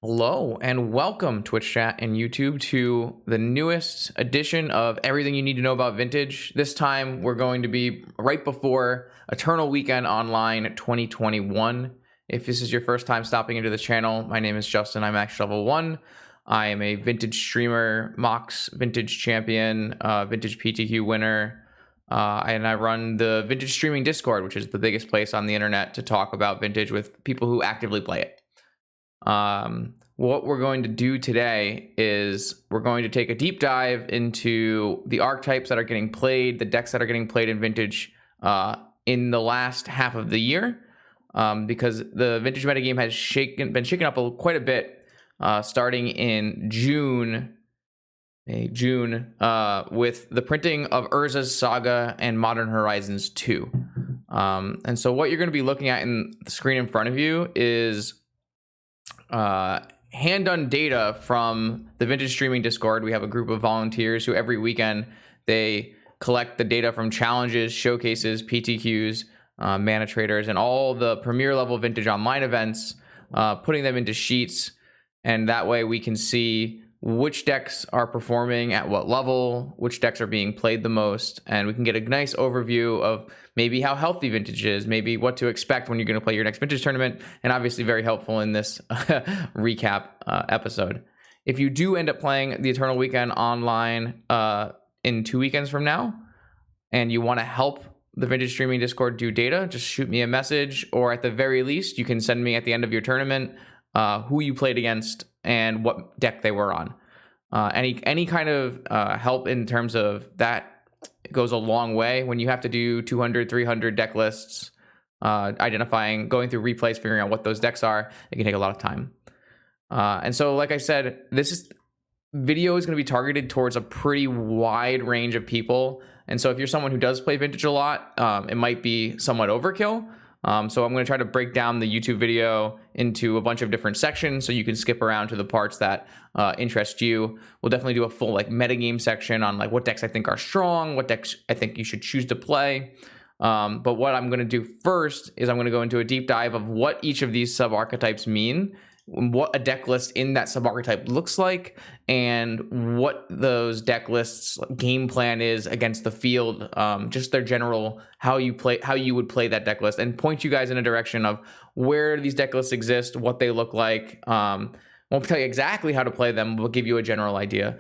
Hello and welcome, Twitch chat and YouTube, to the newest edition of Everything You Need to Know About Vintage. This time we're going to be right before Eternal Weekend Online 2021. If this is your first time stopping into the channel, my name is Justin. I'm Max Level 1. I am a vintage streamer, Mox Vintage Champion, Vintage PTQ winner, and I run the Vintage Streaming Discord, which is the biggest place on the internet to talk about vintage with people who actively play it. What we're going to do today is we're going to take a deep dive into the archetypes that are getting played, the decks that are getting played in Vintage in the last half of the year, because the Vintage metagame has been shaken up quite a bit, starting in June with the printing of Urza's Saga and Modern Horizons 2. And so what you're going to be looking at in the screen in front of you is hand-done data from the Vintage Streaming Discord. We have a group of volunteers who every weekend they collect the data from challenges, showcases, PTQs, mana traders, and all the premier level Vintage online events, putting them into sheets, and that way we can see which decks are performing at what level, which decks are being played the most, and we can get a nice overview of maybe how healthy Vintage is, maybe what to expect when you're going to play your next Vintage tournament, and obviously very helpful in this recap episode. If you do end up playing the Eternal Weekend online in 2 weekends from now, and you want to help the Vintage Streaming Discord do data, just shoot me a message, or at the very least, you can send me at the end of your tournament who you played against and what deck they were on. Any kind of help in terms of that goes a long way. When you have to do 200, 300 deck lists, identifying, going through replays, figuring out what those decks are, it can take a lot of time. And so, like I said, this video is going to be targeted towards a pretty wide range of people. And so if you're someone who does play Vintage a lot, it might be somewhat overkill. So I'm going to try to break down the YouTube video into a bunch of different sections so you can skip around to the parts that interest you. We'll definitely do a full metagame section on what decks I think are strong, what decks I think you should choose to play. But what I'm going to do first is I'm going to go into a deep dive of what each of these sub-archetypes mean, what a deck list in that sub-archetype looks like, and what those deck lists game plan is against the field, just their general how you would play that deck list, and point you guys in a direction of where these deck lists exist, what they look like. Won't tell you exactly how to play them, we'll give you a general idea.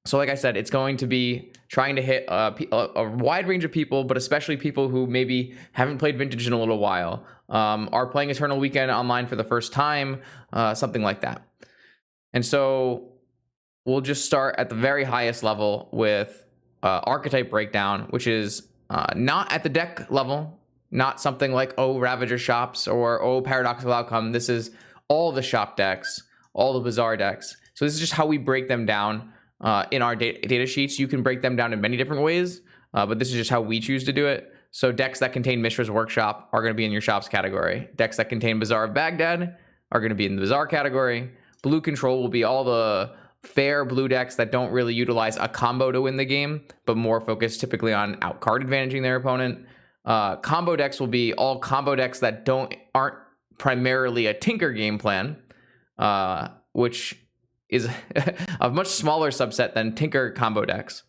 So like I said, it's going to be trying to hit a wide range of people, but especially people who maybe haven't played Vintage in a little while, are playing Eternal Weekend online for the first time, something like that. And so we'll just start at the very highest level with Archetype Breakdown, which is not at the deck level, not something like, Ravager shops or, Paradoxical Outcome. This is all the shop decks, all the Bazaar decks. So this is just how we break them down. In our data sheets, you can break them down in many different ways, but this is just how we choose to do it. So decks that contain Mishra's Workshop are going to be in your shops category. Decks that contain Bazaar of Baghdad are going to be in the Bazaar category. Blue control will be all the fair blue decks that don't really utilize a combo to win the game, but more focused typically on outcard advantaging their opponent. Combo decks will be all combo decks that aren't primarily a Tinker game plan, which is a much smaller subset than Tinker combo decks.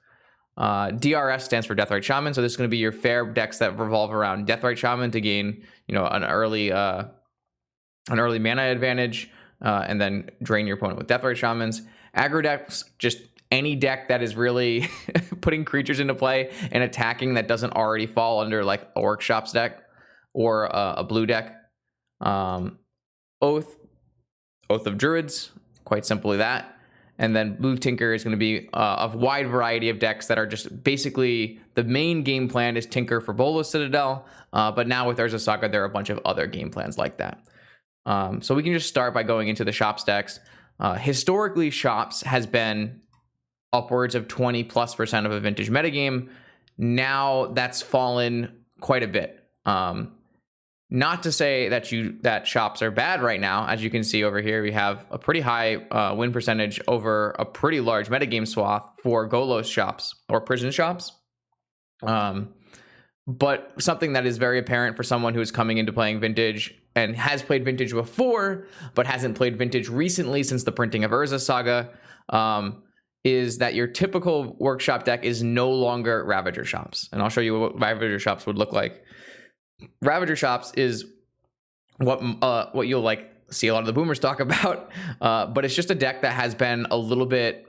DRS stands for Deathrite Shaman, so this is going to be your fair decks that revolve around Deathrite Shaman to gain, an early mana advantage, and then drain your opponent with Deathrite Shamans. Aggro decks, just any deck that is really putting creatures into play and attacking that doesn't already fall under a Workshops deck or a blue deck. Oath of Druids, quite simply that. And then Blue Tinker is going to be a wide variety of decks that are just basically the main game plan is Tinker for Bolos Citadel, but now with Urza Saga, there are a bunch of other game plans like that. So we can just start by going into the shops decks. Historically, shops has been upwards of 20+% of a Vintage metagame. Now that's fallen quite a bit. Not to say that shops are bad right now. As you can see over here, we have a pretty high win percentage over a pretty large metagame swath for Golos shops or prison shops. but something that is very apparent for someone who is coming into playing Vintage and has played Vintage before, but hasn't played Vintage recently since the printing of Urza Saga, is that your typical workshop deck is no longer Ravager Shops. And I'll show you what Ravager Shops would look like. Ravager Shops is what you'll like see a lot of the boomers talk about, but it's just a deck that has been a little bit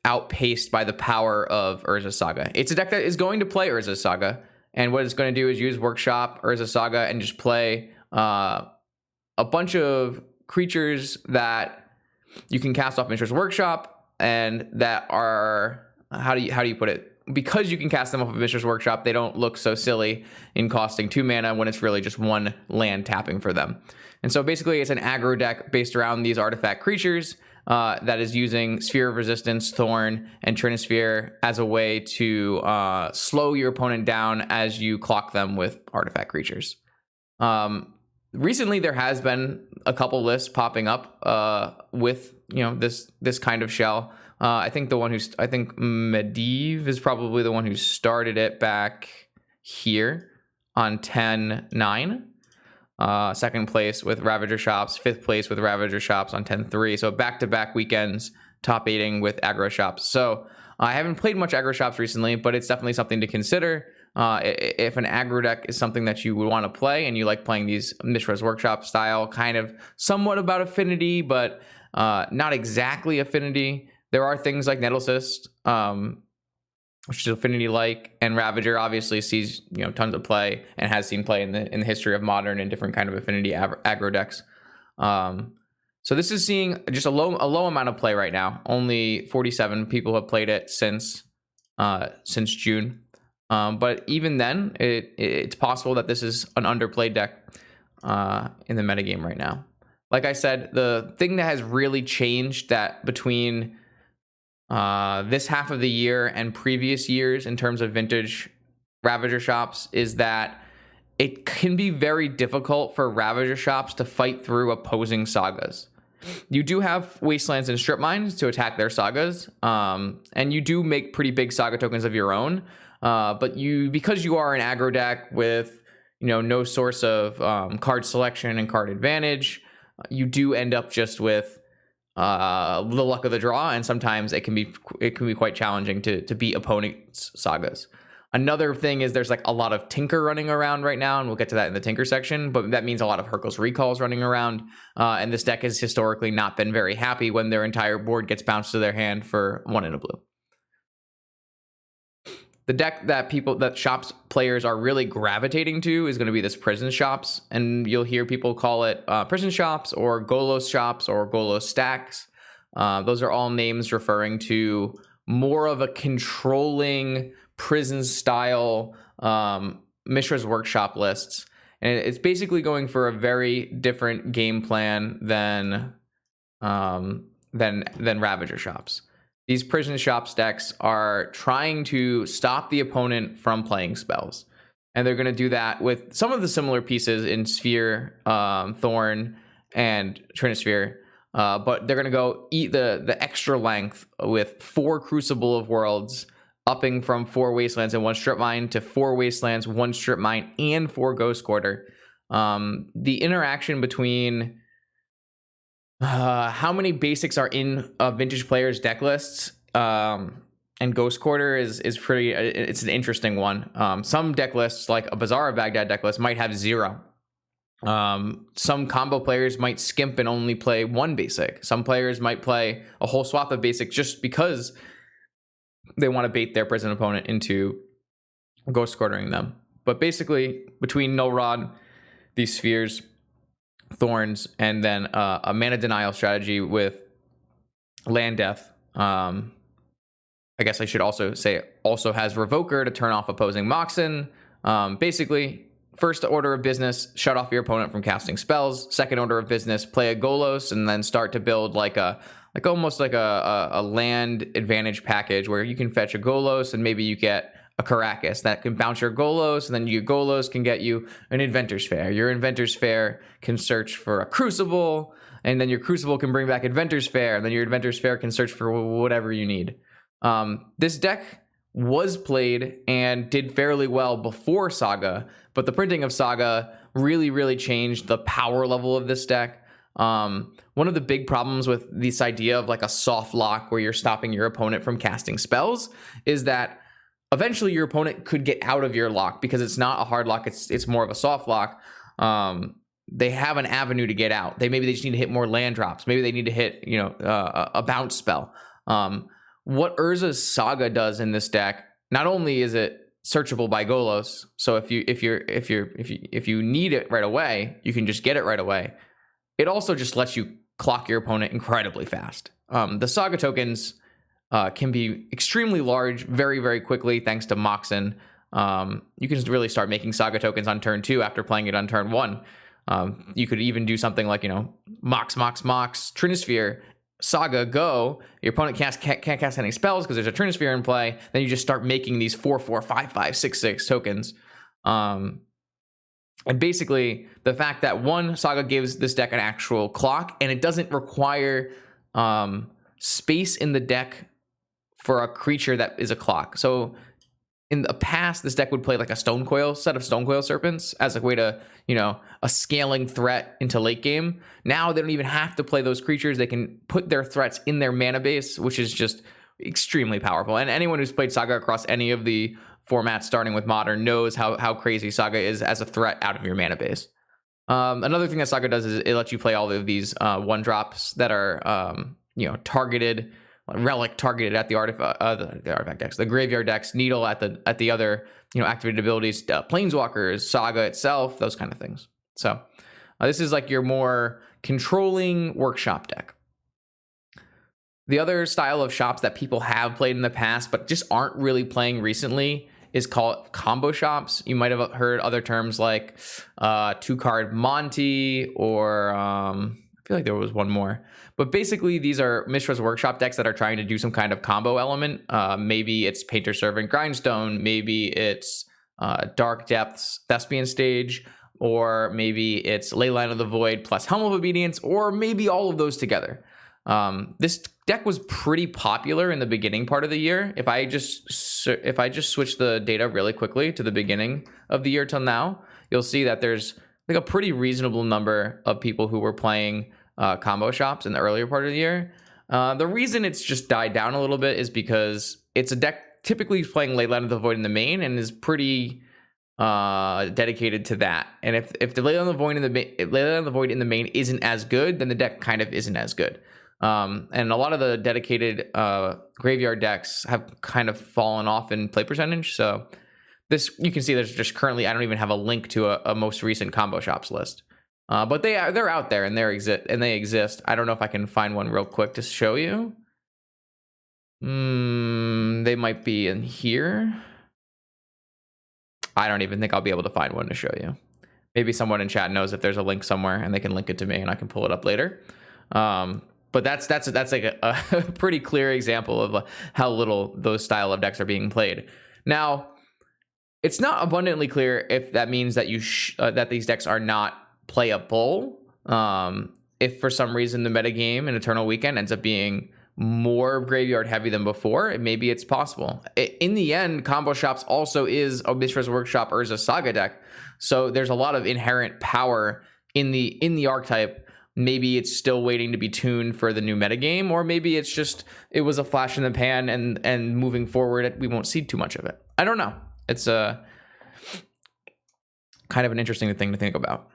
outpaced by the power of Urza Saga. It's a deck that is going to play Urza Saga, and what it's going to do is use Workshop, Urza Saga, and just play a bunch of creatures that you can cast off Mishra's Workshop, and that are, how do you put it? Because you can cast them off of Mishra's Workshop, they don't look so silly in costing 2 mana when it's really just 1 land tapping for them. And so basically it's an aggro deck based around these artifact creatures that is using Sphere of Resistance, Thorn, and Trinisphere as a way to slow your opponent down as you clock them with artifact creatures. Recently, there has been a couple lists popping up with this kind of shell. I think Medivh is probably the one who started it back here on 10-9. Second place with Ravager Shops, 5th place with Ravager Shops on 10-3. So back-to-back weekends, top 8ing with Aggro Shops. So I haven't played much Aggro Shops recently, but it's definitely something to consider. If an aggro deck is something that you would want to play and you like playing these Mishra's Workshop style, kind of somewhat about affinity, but not exactly affinity. There are things like Nettlecyst, which is affinity-like, and Ravager obviously sees tons of play and has seen play in the history of Modern and different kind of affinity aggro decks. So this is seeing just a low amount of play right now. Only 47 people have played it since June. But even then, it's possible that this is an underplayed deck in the metagame right now. Like I said, the thing that has really changed that between this half of the year and previous years in terms of Vintage Ravager Shops is that it can be very difficult for Ravager Shops to fight through opposing sagas. You do have Wastelands and Strip Mines to attack their sagas, and you do make pretty big saga tokens of your own. But because you are an aggro deck with no source of card selection and card advantage, you do end up just with the luck of the draw, and sometimes it can be quite challenging to beat opponents' sagas. Another thing is there's like a lot of Tinker running around right now, and we'll get to that in the Tinker section, but that means a lot of Hurkyl's Recalls running around, and this deck has historically not been very happy when their entire board gets bounced to their hand for 1 and a blue. The deck that Shops players are really gravitating to is going to be this Prison Shops, and you'll hear people call it Prison Shops or Golos Shops or Golos Stacks. Those are all names referring to more of a controlling prison-style Mishra's Workshop lists, and it's basically going for a very different game plan than Ravager Shops. These Prison Shops decks are trying to stop the opponent from playing spells. And they're going to do that with some of the similar pieces in Sphere, Thorn, and Trinisphere. But they're going to go eat the extra length with 4 Crucible of Worlds, upping from 4 Wastelands and 1 Strip Mine to 4 Wastelands, 1 Strip Mine, and 4 Ghost Quarter. The interaction between how many basics are in Vintage players' deck lists and Ghost Quarter is pretty. It's an interesting one. Some deck lists, like a Bazaar of Baghdad deck list, might have 0. Some combo players might skimp and only play 1 basic. Some players might play a whole swath of basic just because they want to bait their prison opponent into Ghost Quartering them. But basically, between No Rod, these Spheres, Thorns, and then a mana denial strategy with land death. I guess I should also say it also has Revoker to turn off opposing Moxen. Basically, first order of business, shut off your opponent from casting spells. Second order of business, play a Golos and then start to build almost like a land advantage package where you can fetch a Golos and maybe you get a Caracas that can bounce your Golos, and then your Golos can get you an Inventor's Fair. Your Inventor's Fair can search for a Crucible, and then your Crucible can bring back Inventor's Fair, and then your Inventor's Fair can search for whatever you need. This deck was played and did fairly well before Saga, but the printing of Saga really changed the power level of this deck. One of the big problems with this idea of like a soft lock where you're stopping your opponent from casting spells is that eventually your opponent could get out of your lock because it's not a hard lock, it's more of a soft lock. They have an avenue to get out. Maybe they just need to hit more land drops. Maybe they need to hit, a bounce spell. What Urza's Saga does in this deck, not only is it searchable by Golos, so if you need it right away, you can just get it right away. It also just lets you clock your opponent incredibly fast. The Saga tokens can be extremely large very quickly thanks to Moxen. You can just really start making Saga tokens on turn 2 after playing it on turn 1. You could even do something like, Mox, Trinisphere, Saga, go. Your opponent can't cast any spells because there's a Trinisphere in play. Then you just start making these 4/4, 5/5, 6/6 tokens. And basically, the fact that one, Saga gives this deck an actual clock, and it doesn't require space in the deck for a creature that is a clock. So in the past, this deck would play like a set of Stonecoil Serpents as a way to, a scaling threat into late game. Now they don't even have to play those creatures. They can put their threats in their mana base, which is just extremely powerful. And anyone who's played Saga across any of the formats starting with Modern knows how crazy Saga is as a threat out of your mana base. Another thing that Saga does is it lets you play all of these 1-drops that are, targeted, relic targeted at the artifact decks, the graveyard decks, needle at the other activated abilities, planeswalkers, Saga itself, those kind of things. So this is like your more controlling workshop deck. The other style of shops that people have played in the past but just aren't really playing recently is called combo shops. You might have heard other terms like 2-card Monty, or I feel like there was one more. But basically, these are Mishra's Workshop decks that are trying to do some kind of combo element. Maybe it's Painter Servant Grindstone, maybe it's Dark Depths Thespian Stage, or maybe it's Leyline of the Void plus Helm of Obedience, or maybe all of those together. This deck was pretty popular in the beginning part of the year. If I just switch the data really quickly to the beginning of the year till now, you'll see that there's like a pretty reasonable number of people who were playing combo shops in the earlier part of the year. The reason it's just died down a little bit is because it's a deck typically playing Leyline of the Void in the main and is pretty dedicated to that. And if the Leyline of the Void in the main isn't as good, then the deck kind of isn't as good. And a lot of the dedicated graveyard decks have kind of fallen off in play percentage. So this, you can see there's just currently, I don't even have a link to a most recent combo shops list. But they're out there and they exist. I don't know if I can find one real quick to show you. They might be in here. I don't even think I'll be able to find one to show you. Maybe someone in chat knows if there's a link somewhere and they can link it to me and I can pull it up later. But that's like a pretty clear example of how little those style of decks are being played. Now, it's not abundantly clear if that means that that these decks are not playable. If for some reason the metagame in Eternal Weekend ends up being more graveyard heavy than before, maybe it's possible. In the end, combo shops also is a Mishra's Workshop Urza Saga deck, so there's a lot of inherent power in the archetype. Maybe it's still waiting to be tuned for the new metagame, or maybe it's just it was a flash in the pan and moving forward we won't see too much of it. I don't know. It's a kind of an interesting thing to think about.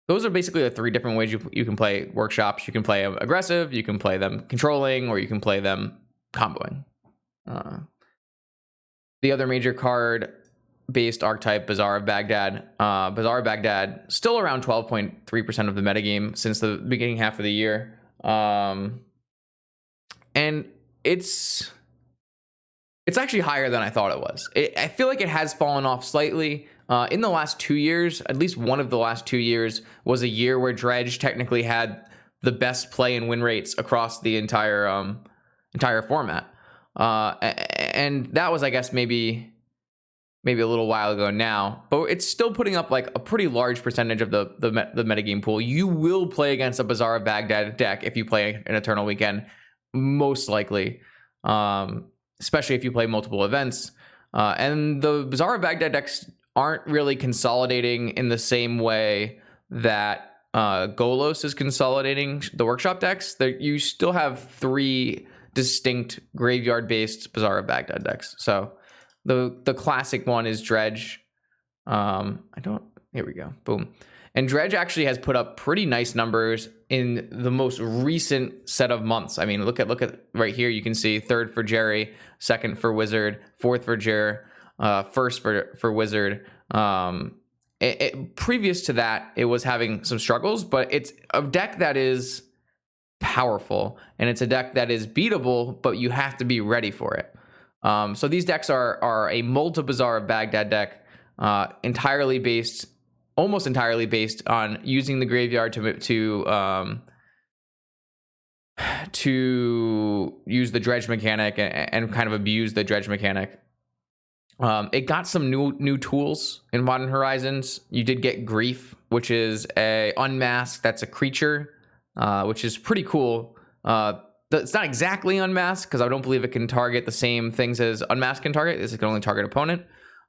Those are basically the 3 different ways you can play workshops. You can play them aggressive, you can play them controlling, or you can play them comboing. The other major card based archetype, Bazaar of Baghdad. Bazaar of Baghdad still around 12.3% of the metagame since the beginning half of the year. And it's actually higher than I thought it was. I feel like it has fallen off slightly. In the last 2 years, at least one of the last 2 years was a year where Dredge technically had the best play and win rates across the entire format. And that was, I guess, maybe a little while ago now, but it's still putting up like a pretty large percentage of the metagame pool. You will play against a Bazaar of Baghdad deck if you play an Eternal Weekend, most likely. especially if you play multiple events. And the Bazaar of Baghdad decks aren't really consolidating in the same way that Golos is consolidating the workshop decks. You still have 3 distinct graveyard-based Bazaar of Baghdad decks. So the classic one is Dredge. Here we go. Boom. And Dredge actually has put up pretty nice numbers in the most recent set of months. I mean, look at right here. You can see 3rd for Jerry, 2nd for Wizard, 4th for Jer, 1st for Wizard. Previous to that, it was having some struggles, but it's a deck that is powerful, and it's a deck that is beatable, but you have to be ready for it. So these decks are a multi-Bazaar of Baghdad deck, almost entirely based on using the graveyard to use the Dredge mechanic and kind of abuse the Dredge mechanic. It got some new tools in Modern Horizons. You did get Grief, which is a unmasked, that's a creature, which is pretty cool. It's not exactly unmasked, because I don't believe it can target the same things as unmasked can target. It can only target opponent.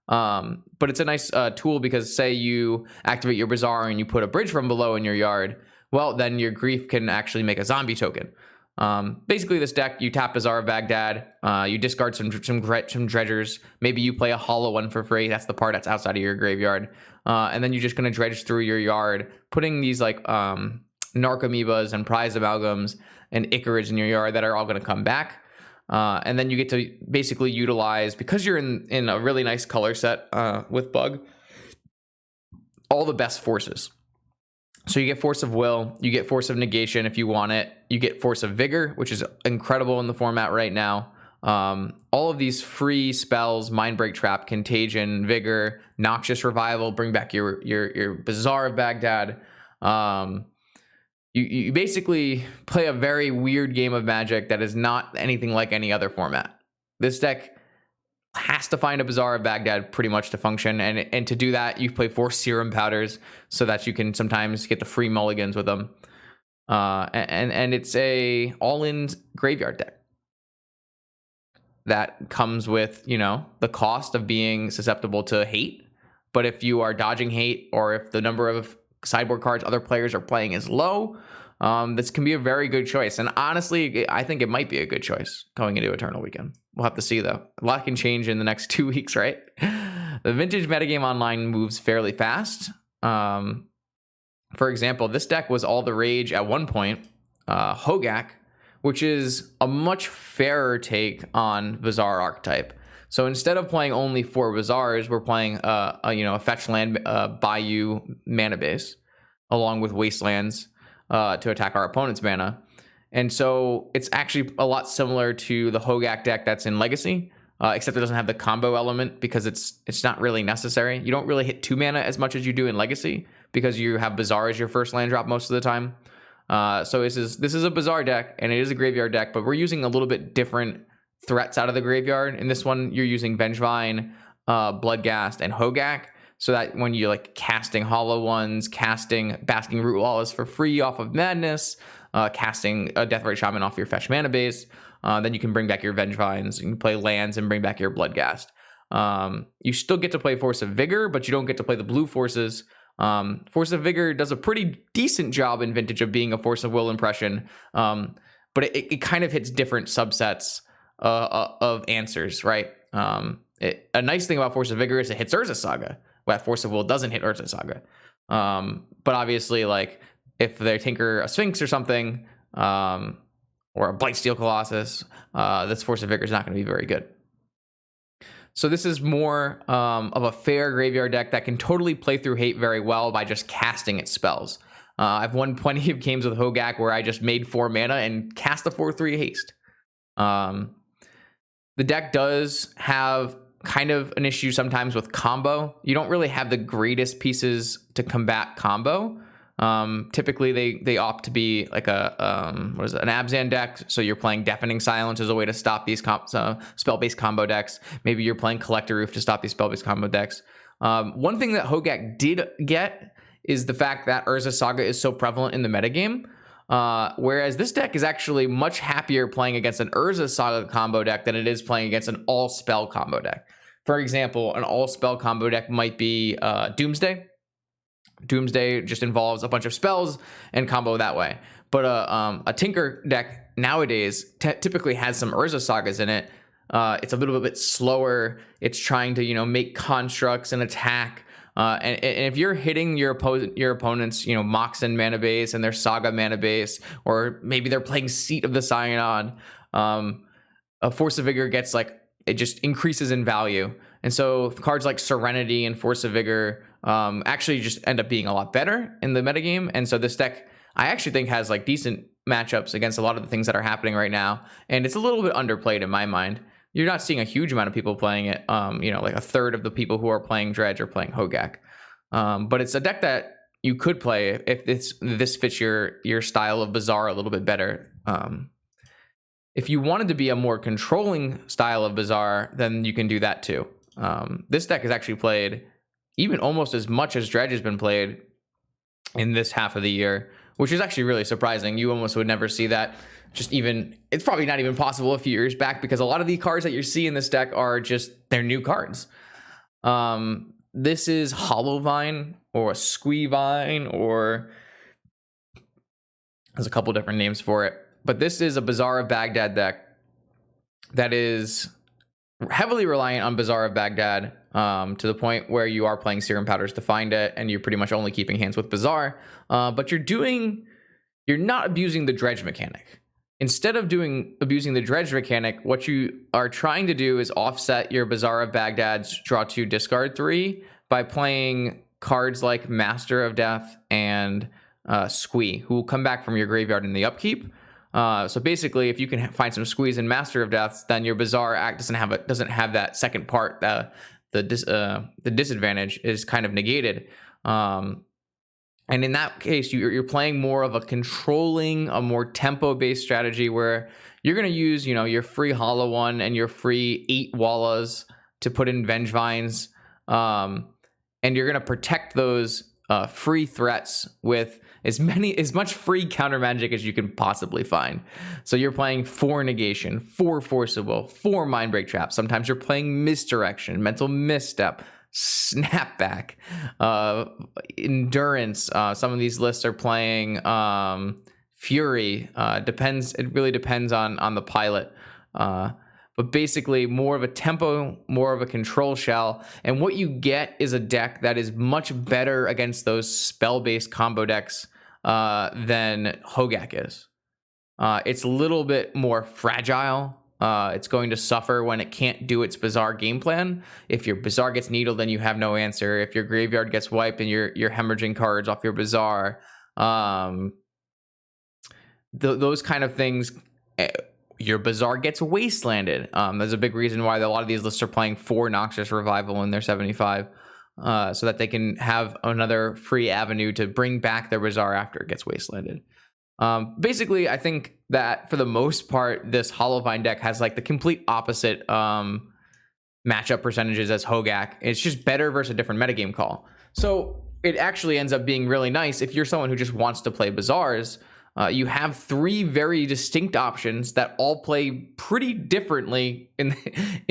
But it's a nice tool, because say you activate your Bazaar and you put a bridge from below in your yard, well, then your Grief can actually make a zombie token. Basically, this deck, you tap Bazaar of Baghdad, you discard some dredgers. Maybe you play a hollow one for free. That's the part that's outside of your graveyard. And then you're just going to dredge through your yard, putting these like Narcomoebas and Prize Amalgams and Icarids in your yard that are all going to come back. And then you get to basically utilize, because you're in a really nice color set with Bug, all the best forces. So you get Force of Will, you get Force of Negation if you want it, you get Force of Vigor, which is incredible in the format right now. All of these free spells, Mindbreak Trap, Contagion, Vigor, Noxious Revival, bring back your Bazaar of Baghdad. You basically play a very weird game of Magic that is not anything like any other format. This deck has to find a Bazaar of Baghdad pretty much to function, and to do that, you play 4 Serum Powders so that you can sometimes get the free mulligans with them. And it's a all-in graveyard deck that comes with, the cost of being susceptible to hate. But if you are dodging hate, or if the number of sideboard cards other players are playing is low, this can be a very good choice. And honestly, I think it might be a good choice going into Eternal Weekend. We'll have to see, though. A lot can change in the next 2 weeks, right? The Vintage metagame online moves fairly fast. For example, this deck was all the rage at one point, Hogaak, which is a much fairer take on Bazzar Archetype. So instead of playing only 4 Bazaars, we're playing a fetch land Bayou mana base, along with Wastelands to attack our opponent's mana. And so it's actually a lot similar to the Hogaak deck that's in Legacy, except it doesn't have the combo element, because it's not really necessary. You don't really hit 2 mana as much as you do in Legacy, because you have Bazaar as your first land drop most of the time. So this is a Bazaar deck, and it is a graveyard deck, but we're using a little bit different threats out of the graveyard. In this one, you're using Vengevine, Bloodghast, and Hogaak, so that when you're like casting hollow ones, casting Basking Root Lawless for free off of Madness, casting a Deathrite Shaman off your fetch mana base, then you can bring back your Vengevines, you can play lands and bring back your Bloodghast. You still get to play Force of Vigor, but you don't get to play the blue forces. Force of Vigor does a pretty decent job in Vintage of being a Force of Will impression, but it kind of hits different subsets of answers, right? A nice thing about Force of Vigor is it hits Urza Saga, while Force of Will doesn't hit Urza Saga. But obviously, like, if they tinker a Sphinx or something, or a Blightsteel Colossus, this Force of Vigor is not going to be very good. So this is more of a fair graveyard deck that can totally play through hate very well by just casting its spells. I've won plenty of games with Hogaak where I just made 4 mana and cast a 4/3 haste. The deck does have kind of an issue sometimes with combo. You don't really have the greatest pieces to combat combo. Typically they opt to be like an Abzan deck, so you're playing Deafening Silence as a way to stop these spell-based combo decks. Maybe you're playing Collector Roof to stop these spell-based combo decks. One thing that Hogaak did get is the fact that Urza Saga is so prevalent in the metagame. Whereas this deck is actually much happier playing against an Urza Saga combo deck than it is playing against an all spell combo deck. For example, an all spell combo deck might be Doomsday. Doomsday just involves a bunch of spells and combo that way. But a Tinker deck nowadays typically has some Urza Sagas in it. It's a little bit slower. It's trying to, make constructs and attack. And if you're hitting your opponent's, Moxen mana base and their Saga mana base, or maybe they're playing Seat of the Synod, a Force of Vigor gets it just increases in value. And so cards like Serenity and Force of Vigor actually just end up being a lot better in the metagame. And so this deck, I actually think, has decent matchups against a lot of the things that are happening right now. And it's a little bit underplayed in my mind. You're not seeing a huge amount of people playing it. Like a third of the people who are playing Dredge are playing Hogaak. But it's a deck that you could play if this fits your style of Bazaar a little bit better. If you wanted to be a more controlling style of Bazaar, then you can do that too. This deck is actually played even almost as much as Dredge has been played in this half of the year, which is actually really surprising. You almost would never see that. It's probably not even possible a few years back, because a lot of the cards that you see in this deck are just, they're new cards. This is Hollowvine or a Squee Vine, or there's a couple different names for it. But this is a Bazaar of Baghdad deck that is heavily reliant on Bazaar of Baghdad, to the point where you are playing Serum Powders to find it, and you're pretty much only keeping hands with Bazaar. But you're not abusing the Dredge mechanic. Instead of abusing the Dredge mechanic, what you are trying to do is offset your Bazaar of Baghdad's draw 2, discard 3 by playing cards like Master of Death and Squee, who will come back from your graveyard in the upkeep. So basically, if you can find some Squeeze and Master of Deaths, then your Bazaar act doesn't have that second part. The disadvantage is kind of negated. And in that case, you're playing more of a controlling, a more tempo-based strategy where you're going to use, your free Hollow One and your free 8 Wallas to put in Vengevines, and you're going to protect those free threats with as much free counter magic as you can possibly find. So you're playing 4 Negation, 4 Forcible, 4 Mindbreak Trap. Sometimes you're playing Misdirection, Mental Misstep, Snapback, Endurance. Some of these lists are playing Fury. It really depends on the pilot. But basically more of a tempo, more of a control shell. And what you get is a deck that is much better against those spell-based combo decks than Hogaak is. It's a little bit more fragile. It's going to suffer when it can't do its Bazaar game plan. If your Bazaar gets needled, then you have no answer. If your graveyard gets wiped and you're hemorrhaging cards off your Bazaar, those kind of things, your Bazaar gets wastelanded. There's a big reason why a lot of these lists are playing 4 Noxious Revival in their 75, so that they can have another free avenue to bring back their Bazaar after it gets wastelanded. Basically, I think that for the most part, this Hollowvine deck has the complete opposite matchup percentages as Hogaak. It's just better versus a different metagame call. So it actually ends up being really nice if you're someone who just wants to play Bazaars. You have 3 very distinct options that all play pretty differently in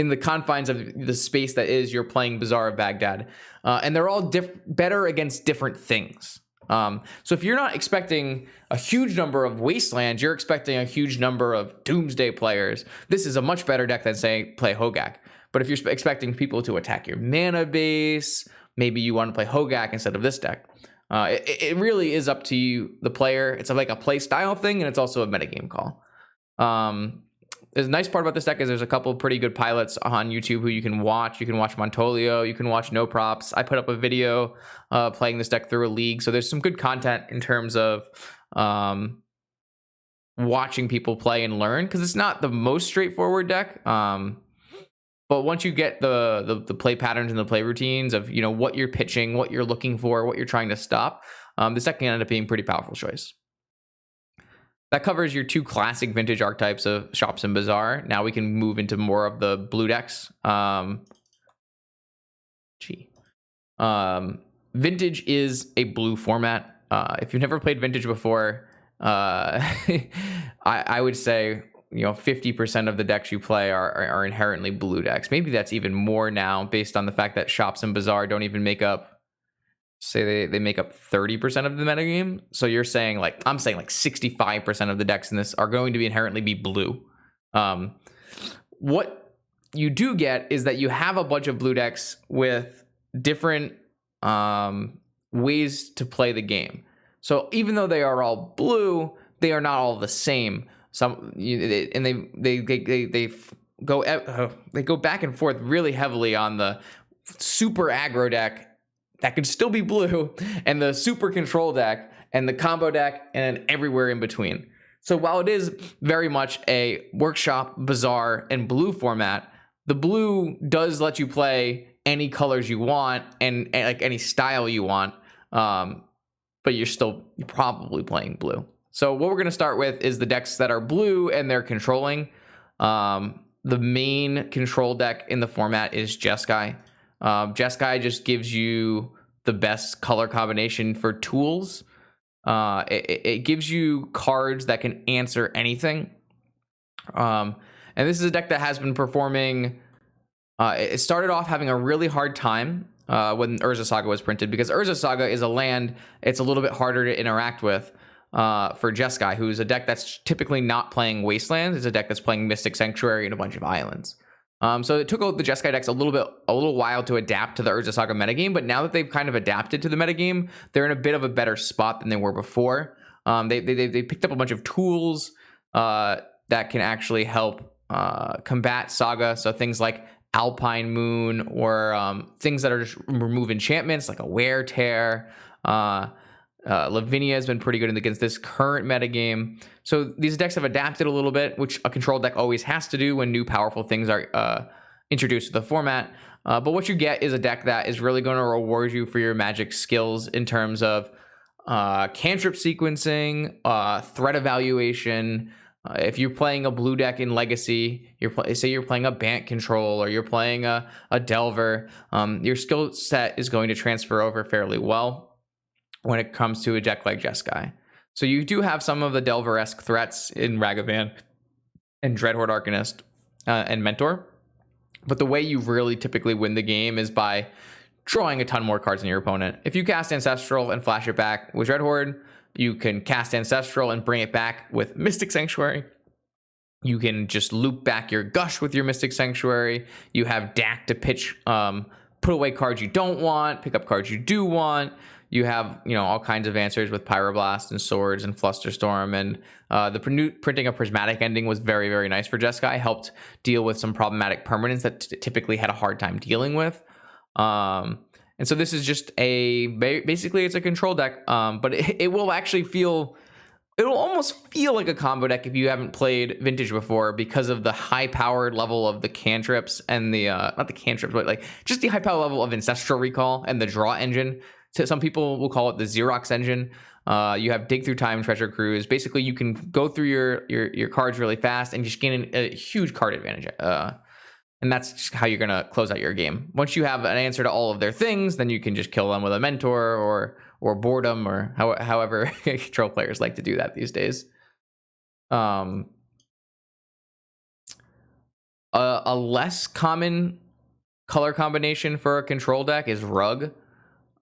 the confines of the space that is you're playing Bazaar of Baghdad. And they're all better against different things. So if you're not expecting a huge number of Wastelands, you're expecting a huge number of Doomsday players, this is a much better deck than, say, play Hogaak. But if you're expecting people to attack your mana base, maybe you want to play Hogaak instead of this deck. It really is up to you, the player. It's like a play style thing, and it's also a metagame call. The nice part about this deck is there's a couple of pretty good pilots on YouTube who you can watch. You can watch Montolio, you can watch No Props. I put up a video playing this deck through a league, so there's some good content in terms of watching people play and learn, because it's not the most straightforward deck. But once you get the play patterns and the play routines of what you're pitching, what you're looking for, what you're trying to stop, this deck can end up being a pretty powerful choice. That covers your 2 classic vintage archetypes of Shops and Bazaar. Now we can move into more of the blue decks. Vintage is a blue format. If you've never played Vintage before, I would say 50% of the decks you play are inherently blue decks. Maybe that's even more now, based on the fact that shops and Bazaar don't even make up, say they make up 30% of the metagame. So you're saying I'm saying 65% of the decks in this are going to be inherently be blue. What you do get is that you have a bunch of blue decks with different ways to play the game. So even though they are all blue, they are not all the same. They go back and forth really heavily on the super aggro deck that can still be blue, and the super control deck, and the combo deck, and everywhere in between. So while it is very much a workshop, Bazaar, and blue format, the blue does let you play any colors you want and like any style you want, but you're probably playing blue. So what we're going to start with is the decks that are blue and they're controlling. The main control deck in the format is Jeskai. Jeskai just gives you the best color combination for tools. It gives you cards that can answer anything. And this is a deck that has been performing. It started off having a really hard time when Urza Saga was printed, because Urza Saga is a land it's a little bit harder to interact with for Jeskai, who's a deck that's typically not playing Wastelands. It's a deck that's playing Mystic Sanctuary and a bunch of islands. So it took the Jeskai decks a little while to adapt to the Urza Saga metagame, but now that they've kind of adapted to the metagame, they're in a bit of a better spot than they were before. They picked up a bunch of tools that can actually help combat Saga. So things like Alpine Moon, or things that are just remove enchantments, like a Wear Tear. Lavinia has been pretty good against this current metagame. So these decks have adapted a little bit, which a control deck always has to do when new powerful things are introduced to the format. But what you get is a deck that is really going to reward you for your Magic skills in terms of cantrip sequencing, threat evaluation. If you're playing a blue deck in Legacy, say you're playing a Bant control, or you're playing a Delver, your skill set is going to transfer over fairly well when it comes to a deck like Jeskai. So you do have some of the Delver-esque threats in Ragavan and Dreadhorde Arcanist and Mentor, but the way you really typically win the game is by drawing a ton more cards than your opponent. If you cast Ancestral and flash it back with Dreadhorde, you can cast Ancestral and bring it back with Mystic Sanctuary. You can just loop back your Gush with your Mystic Sanctuary. You have Dak to pitch, put away cards you don't want, pick up cards you do want. You have, all kinds of answers with Pyroblast and Swords and Flusterstorm, and the printing of Prismatic Ending was very, very nice for Jeskai. Helped deal with some problematic permanents that typically had a hard time dealing with. And so this is just basically it's a control deck, but it will actually it'll almost feel like a combo deck if you haven't played Vintage before, because of the high powered level of the cantrips and the not the cantrips, but just the high power level of Ancestral Recall and the draw engine. So some people will call it the Xerox engine. You have Dig Through Time, Treasure Cruise. Basically, you can go through your cards really fast and just gain a huge card advantage. And that's just how you're going to close out your game. Once you have an answer to all of their things, then you can just kill them with a Mentor or Boredom, or however control players like to do that these days. A less common color combination for a control deck is Rug.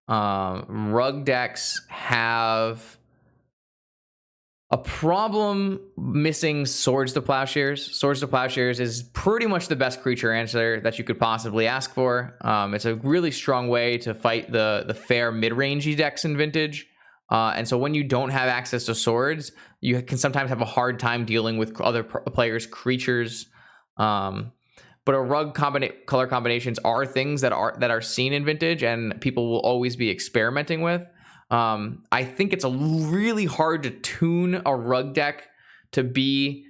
Rug decks have a problem missing Swords to Plowshares. Swords to Plowshares is pretty much the best creature answer that you could possibly ask for. It's a really strong way to fight the fair mid-rangey decks in Vintage. And so when you don't have access to swords, you can sometimes have a hard time dealing with other players' creatures. But a Rug color combinations are things that are seen in Vintage, and people will always be experimenting with. I think it's really hard to tune a Rug deck to be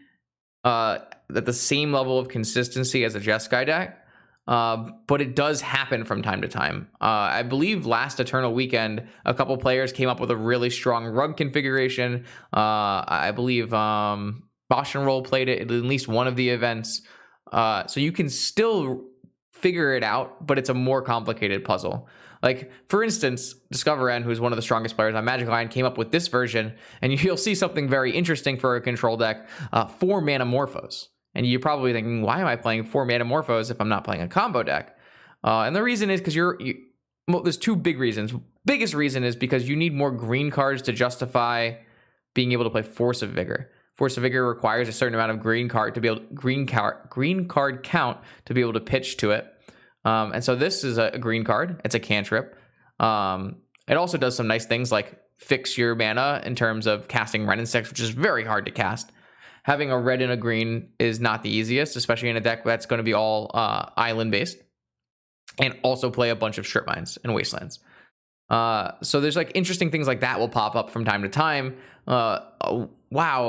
at the same level of consistency as a Jeskai deck, but it does happen from time to time. I believe last Eternal Weekend, a couple players came up with a really strong Rug configuration. I believe Bosch and Roll played it at least one of the events. So you can still figure it out, but it's a more complicated puzzle. Like, for instance, Discover N, who's one of the strongest players on Magic Line, came up with this version, and you'll see something very interesting for a control deck, 4 mana Morphos. And you're probably thinking, why am I playing 4 mana Morphos if I'm not playing a combo deck? And the reason is because well, there's 2 big reasons. Biggest reason is because you need more green cards to justify being able to play Force of Vigor. Force of Vigor requires a certain amount of green card count to be able to pitch to it. And so this is a green card. It's a cantrip. It also does some nice things like fix your mana in terms of casting Ren and 6, which is very hard to cast. Having a red and a green is not the easiest, especially in a deck that's going to be all island based, and also play a bunch of strip mines and wastelands. So there's like interesting things like that will pop up from time to time. A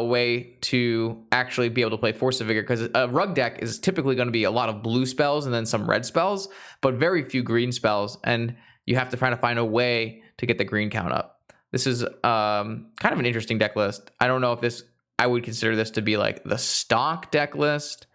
way to actually be able to play Force of Vigor, because a rug deck is typically going to be a lot of blue spells and then some red spells, but very few green spells, and you have to try to find a way to get the green count up. This is kind of an interesting deck list. I don't know if I would consider this to be like the stock deck list.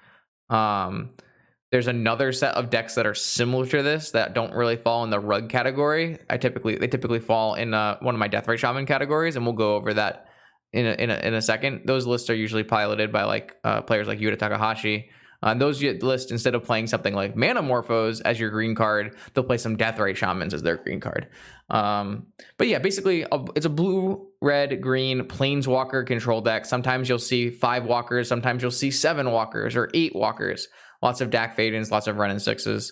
There's another set of decks that are similar to this that don't really fall in the rug category. They typically fall in one of my Deathrite Shaman categories, and we'll go over that in a second. Those lists are usually piloted by like players like Yuta Takahashi. Those lists, instead of playing something like Mana Morphos as your green card, they'll play some Deathrite Shamans as their green card. But yeah, basically it's a blue, red, green Planeswalker control deck. Sometimes you'll see 5 walkers, sometimes you'll see 7 walkers or 8 walkers. Lots of Dak Fadens, lots of Ren and 6s.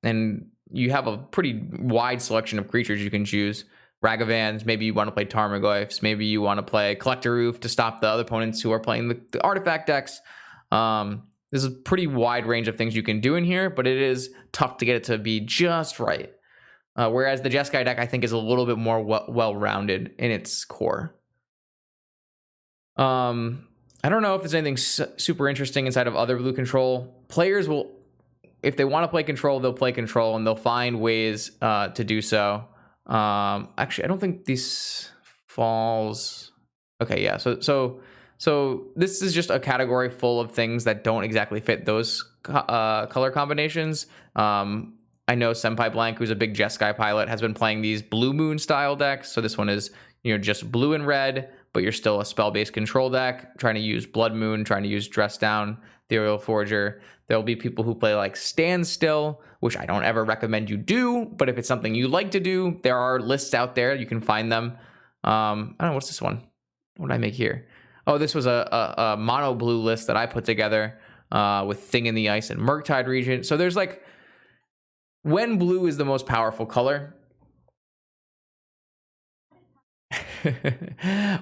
And you have a pretty wide selection of creatures you can choose. Ragavans, maybe you want to play Tarmogoyfs, maybe you want to play Collector Roof to stop the other opponents who are playing the artifact decks. There's a pretty wide range of things you can do in here, but it is tough to get it to be just right. Whereas the Jeskai deck, I think, is a little bit more well-rounded in its core. I don't know if there's anything super interesting inside of other blue control. Players will, if they want to play control, they'll play control, and they'll find ways to do so. Actually, I don't think this falls. Okay, yeah. So this is just a category full of things that don't exactly fit those color combinations. I know Senpai Blank, who's a big Jeskai pilot, has been playing these Blue Moon style decks. So this one is, just blue and red, but you're still a spell-based control deck, trying to use Blood Moon, trying to use Dress Down, Ethereal Forger. There'll be people who play like Standstill, which I don't ever recommend you do, but if it's something you like to do, there are lists out there. You can find them. I don't know, what's this one? What did I make here? Oh, this was a mono blue list that I put together with Thing in the Ice and Murktide Regent. So there's like, when blue is the most powerful color,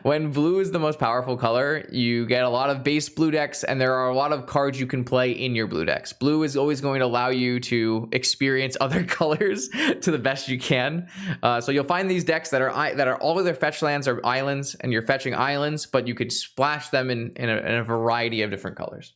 when blue is the most powerful color, you get a lot of base blue decks, and there are a lot of cards you can play in your blue decks. Blue is always going to allow you to experience other colors to the best you can. So you'll find these decks that are all of their fetch lands are islands, and you're fetching islands, but you could splash them in a variety of different colors.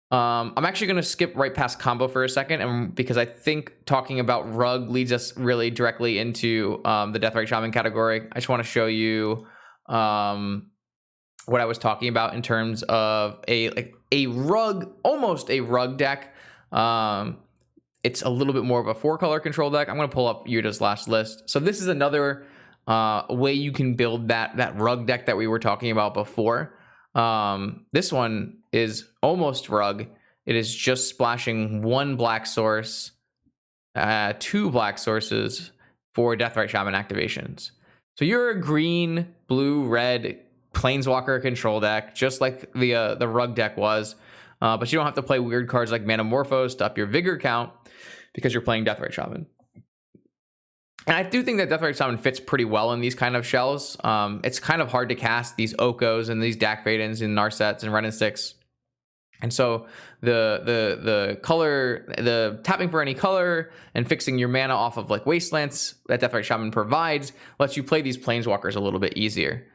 I'm actually going to skip right past combo for a second, and because I think talking about rug leads us really directly into the Deathrite Shaman category. I just want to show you what I was talking about in terms of a rug, almost a rug deck. It's a little bit more of a 4-color control deck. I'm going to pull up Yuta's last list. So this is another way you can build that rug deck that we were talking about before. This one is almost rug. It is just splashing 1 black source, 2 black sources for Deathrite Shaman activations. So you're a green, blue, red Planeswalker control deck, just like the rug deck was, but you don't have to play weird cards like Mana Morphos to up your Vigor count because you're playing Deathrite Shaman. And I do think that Deathrite Shaman fits pretty well in these kind of shells. It's kind of hard to cast these Okos and these Dak Fadens and Narsets and Ren and 6. And so the color, the tapping for any color and fixing your mana off of like Wastelands that Deathrite Shaman provides lets you play these Planeswalkers a little bit easier.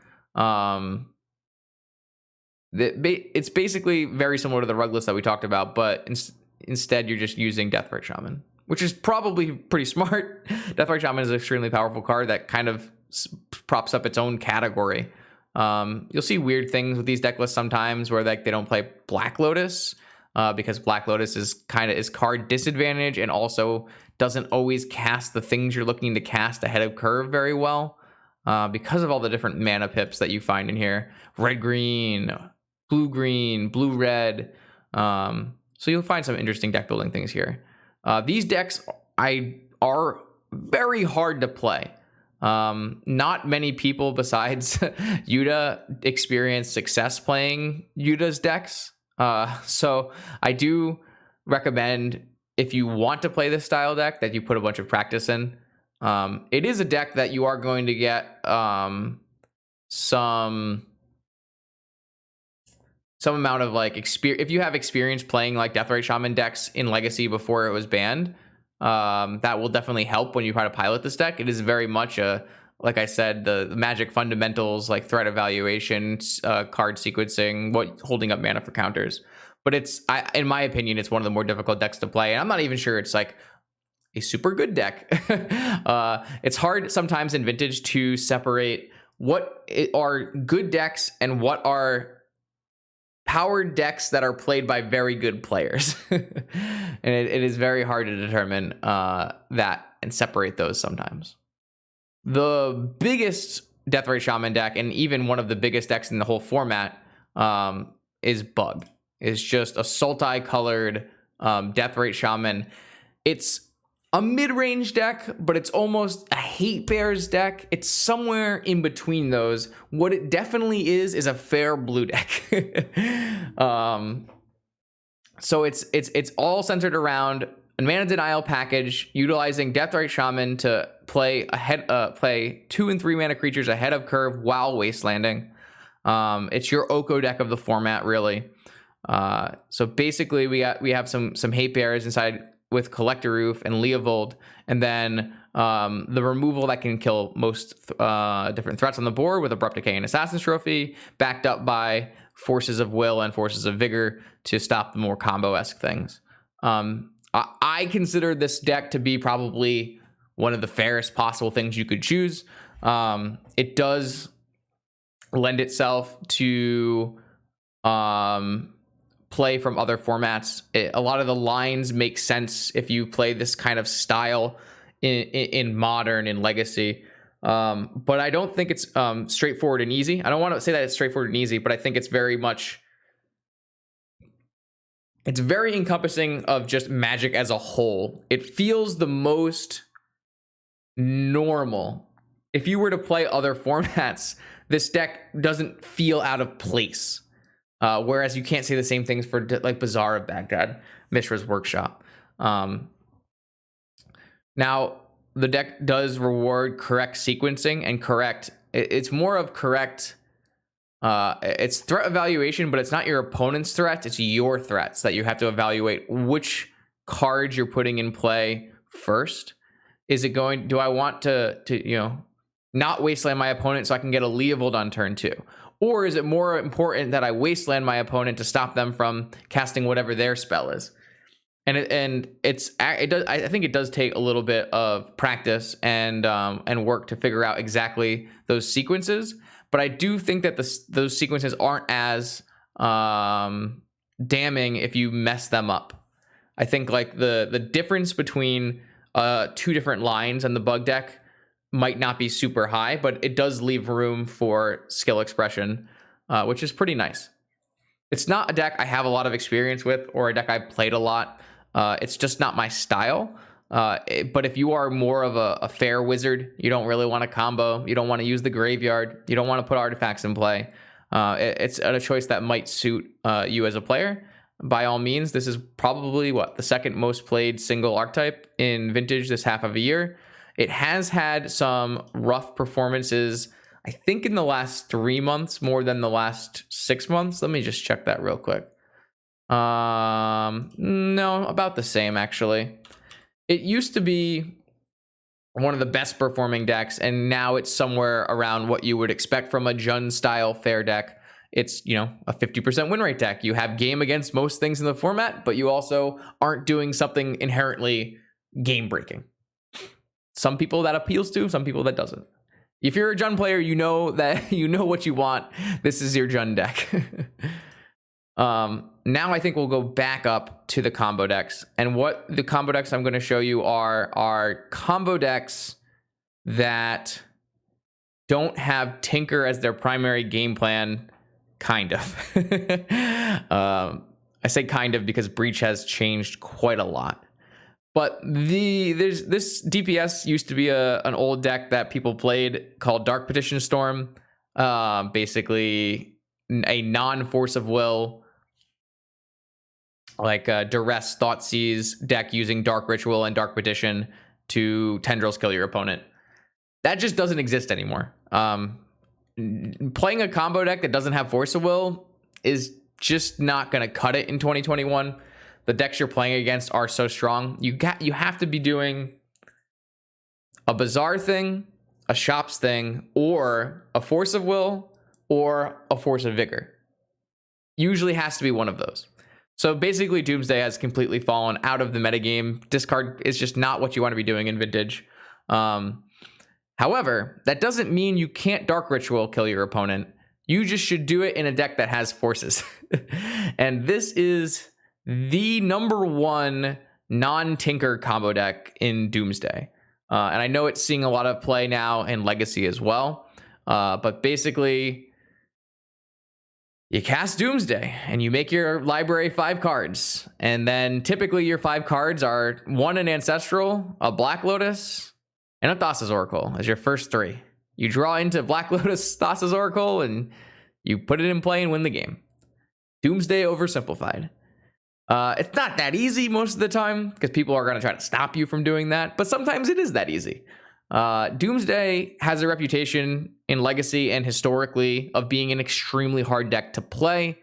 It's basically very similar to the rug list that we talked about, but instead you're just using Deathrite Shaman, which is probably pretty smart. Deathrite Shaman is an extremely powerful card that kind of props up its own category. You'll see weird things with these deck lists sometimes where like they don't play Black Lotus. because Black Lotus is card disadvantage and also doesn't always cast the things you're looking to cast ahead of curve very well, because of all the different mana pips that you find in here. Red green, blue red. So you'll find some interesting deck building things here. These decks are very hard to play. Not many people besides Yuta experience success playing Yuta's decks. So I do recommend, if you want to play this style deck, that you put a bunch of practice in. It is a deck that you are going to get some amount of like experience. If you have experience playing like Deathrite Shaman decks in Legacy before it was banned, that will definitely help when you try to pilot this deck. It is very much like I said, the Magic fundamentals, like threat evaluation, card sequencing, holding up mana for counters. But in my opinion, it's one of the more difficult decks to play. And I'm not even sure it's like a super good deck. It's hard sometimes in Vintage to separate what are good decks and what are powered decks that are played by very good players. And it is very hard to determine that and separate those sometimes. The biggest Deathrite Shaman deck, and even one of the biggest decks in the whole format, is Bug. It's just a Sultai colored Deathrite Shaman. It's a mid-range deck, but it's almost a hate bears deck. It's somewhere in between those. What it definitely is a fair blue deck. So it's all centered around a mana denial package, utilizing Deathrite Shaman to play 2 and 3 mana creatures ahead of curve while wastelanding. It's your Oko deck of the format, really. So basically, we have some hate bears inside with Collector Roof and Leovold, and then the removal that can kill most different threats on the board with Abrupt Decay and Assassin's Trophy, backed up by Forces of Will and Forces of Vigor to stop the more combo-esque things. I consider this deck to be probably one of the fairest possible things you could choose. It does lend itself to play from other formats. A lot of the lines make sense if you play this kind of style in Modern, in Legacy. But I don't think it's straightforward and easy. I don't want to say that it's straightforward and easy, but I think it's very encompassing of just Magic as a whole. It feels the most normal. If you were to play other formats, this deck doesn't feel out of place. Whereas you can't say the same things for like Bazaar of Baghdad, Mishra's Workshop. Now, the deck does reward correct sequencing and it's more of correct. It's threat evaluation, but it's not your opponent's threats. It's your threats that you have to evaluate which cards you're putting in play first. Do I want to not wasteland my opponent so I can get a Leovold on turn 2? Or is it more important that I wasteland my opponent to stop them from casting whatever their spell is? I think it does take a little bit of practice and work to figure out exactly those sequences. But I do think that those sequences aren't as damning if you mess them up. I think like the difference between 2 different lines on the Bug deck might not be super high, but it does leave room for skill expression, which is pretty nice. It's not a deck I have a lot of experience with or a deck I've played a lot. It's just not my style. But if you are more of a fair wizard, you don't really want to combo, you don't want to use the graveyard, you don't want to put artifacts in play, it's a choice that might suit you as a player. By all means, this is probably the second most played single archetype in Vintage this half of a year. It has had some rough performances, I think, in the last 3 months more than the last 6 months. Let me just check that real quick. No, about the same, actually. It used to be one of the best performing decks, and now it's somewhere around what you would expect from a Jund style fair deck. It's, a 50% win rate deck. You have game against most things in the format, but you also aren't doing something inherently game breaking. Some people that appeals to, some people that doesn't. If you're a Jund player, you know what you want. This is your Jund deck. Now I think we'll go back up to the combo decks. And what the combo decks I'm going to show you are combo decks that don't have Tinker as their primary game plan, kind of. I say kind of because Breach has changed quite a lot. But there's this DPS used to be an old deck that people played called Dark Petition Storm. Basically a non-force of will, like duress Thoughtseize deck using Dark Ritual and Dark Petition to Tendrils kill your opponent. That just doesn't exist anymore. Playing a combo deck that doesn't have force of will is just not going to cut it in 2021. The decks you're playing against are so strong. You have to be doing a Bazaar thing, a Shops thing, or a Force of Will, or a Force of Vigor. Usually has to be one of those. So basically, Doomsday has completely fallen out of the metagame. Discard is just not what you want to be doing in Vintage. However, that doesn't mean you can't Dark Ritual kill your opponent. You just should do it in a deck that has forces. And this is the #1 non-Tinker combo deck in Doomsday. And I know it's seeing a lot of play now in Legacy as well. But basically, you cast Doomsday and you make your library 5 cards. And then typically your 5 cards are 1 an Ancestral, a Black Lotus, and a Thassa's Oracle as your first 3. You draw into Black Lotus, Thassa's Oracle, and you put it in play and win the game. Doomsday oversimplified. It's not that easy most of the time because people are going to try to stop you from doing that, but sometimes it is that easy. Doomsday has a reputation in Legacy and historically of being an extremely hard deck to play.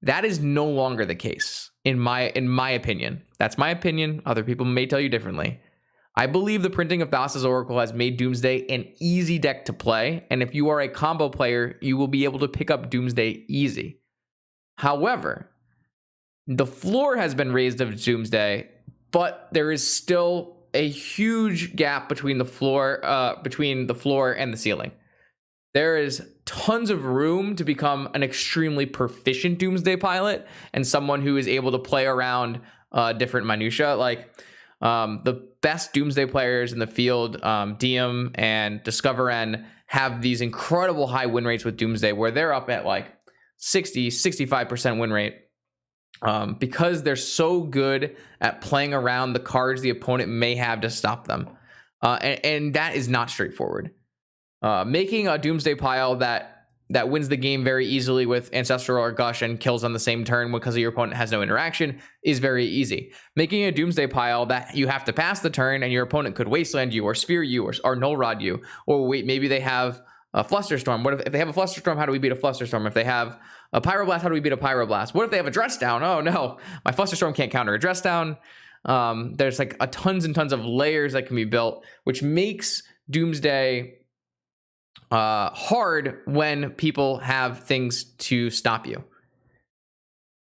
That is no longer the case in my opinion. That's my opinion. Other people may tell you differently. I believe the printing of Thassa's Oracle has made Doomsday an easy deck to play, and if you are a combo player, you will be able to pick up Doomsday easy. However, the floor has been raised of Doomsday, but there is still a huge gap between the floor and the ceiling. There is tons of room to become an extremely proficient Doomsday pilot and someone who is able to play around different minutia. Like the best Doomsday players in the field, Diem and DiscoverN, have these incredible high win rates with Doomsday where they're up at like 60-65% win rate. Because they're so good at playing around the cards the opponent may have to stop them. And that is not straightforward. Making a Doomsday pile that wins the game very easily with Ancestral or Gush and kills on the same turn because your opponent has no interaction is very easy. Making a Doomsday pile that you have to pass the turn and your opponent could Wasteland you or Sphere you or Null Rod you, or wait, maybe they have a Flusterstorm. What if they have a Flusterstorm? How do we beat a Flusterstorm? If they have a Pyroblast, how do we beat a Pyroblast? What if they have a Dress Down? Oh no, my Flusterstorm can't counter a Dress Down. There's like tons and tons of layers that can be built, which makes Doomsday hard when people have things to stop you.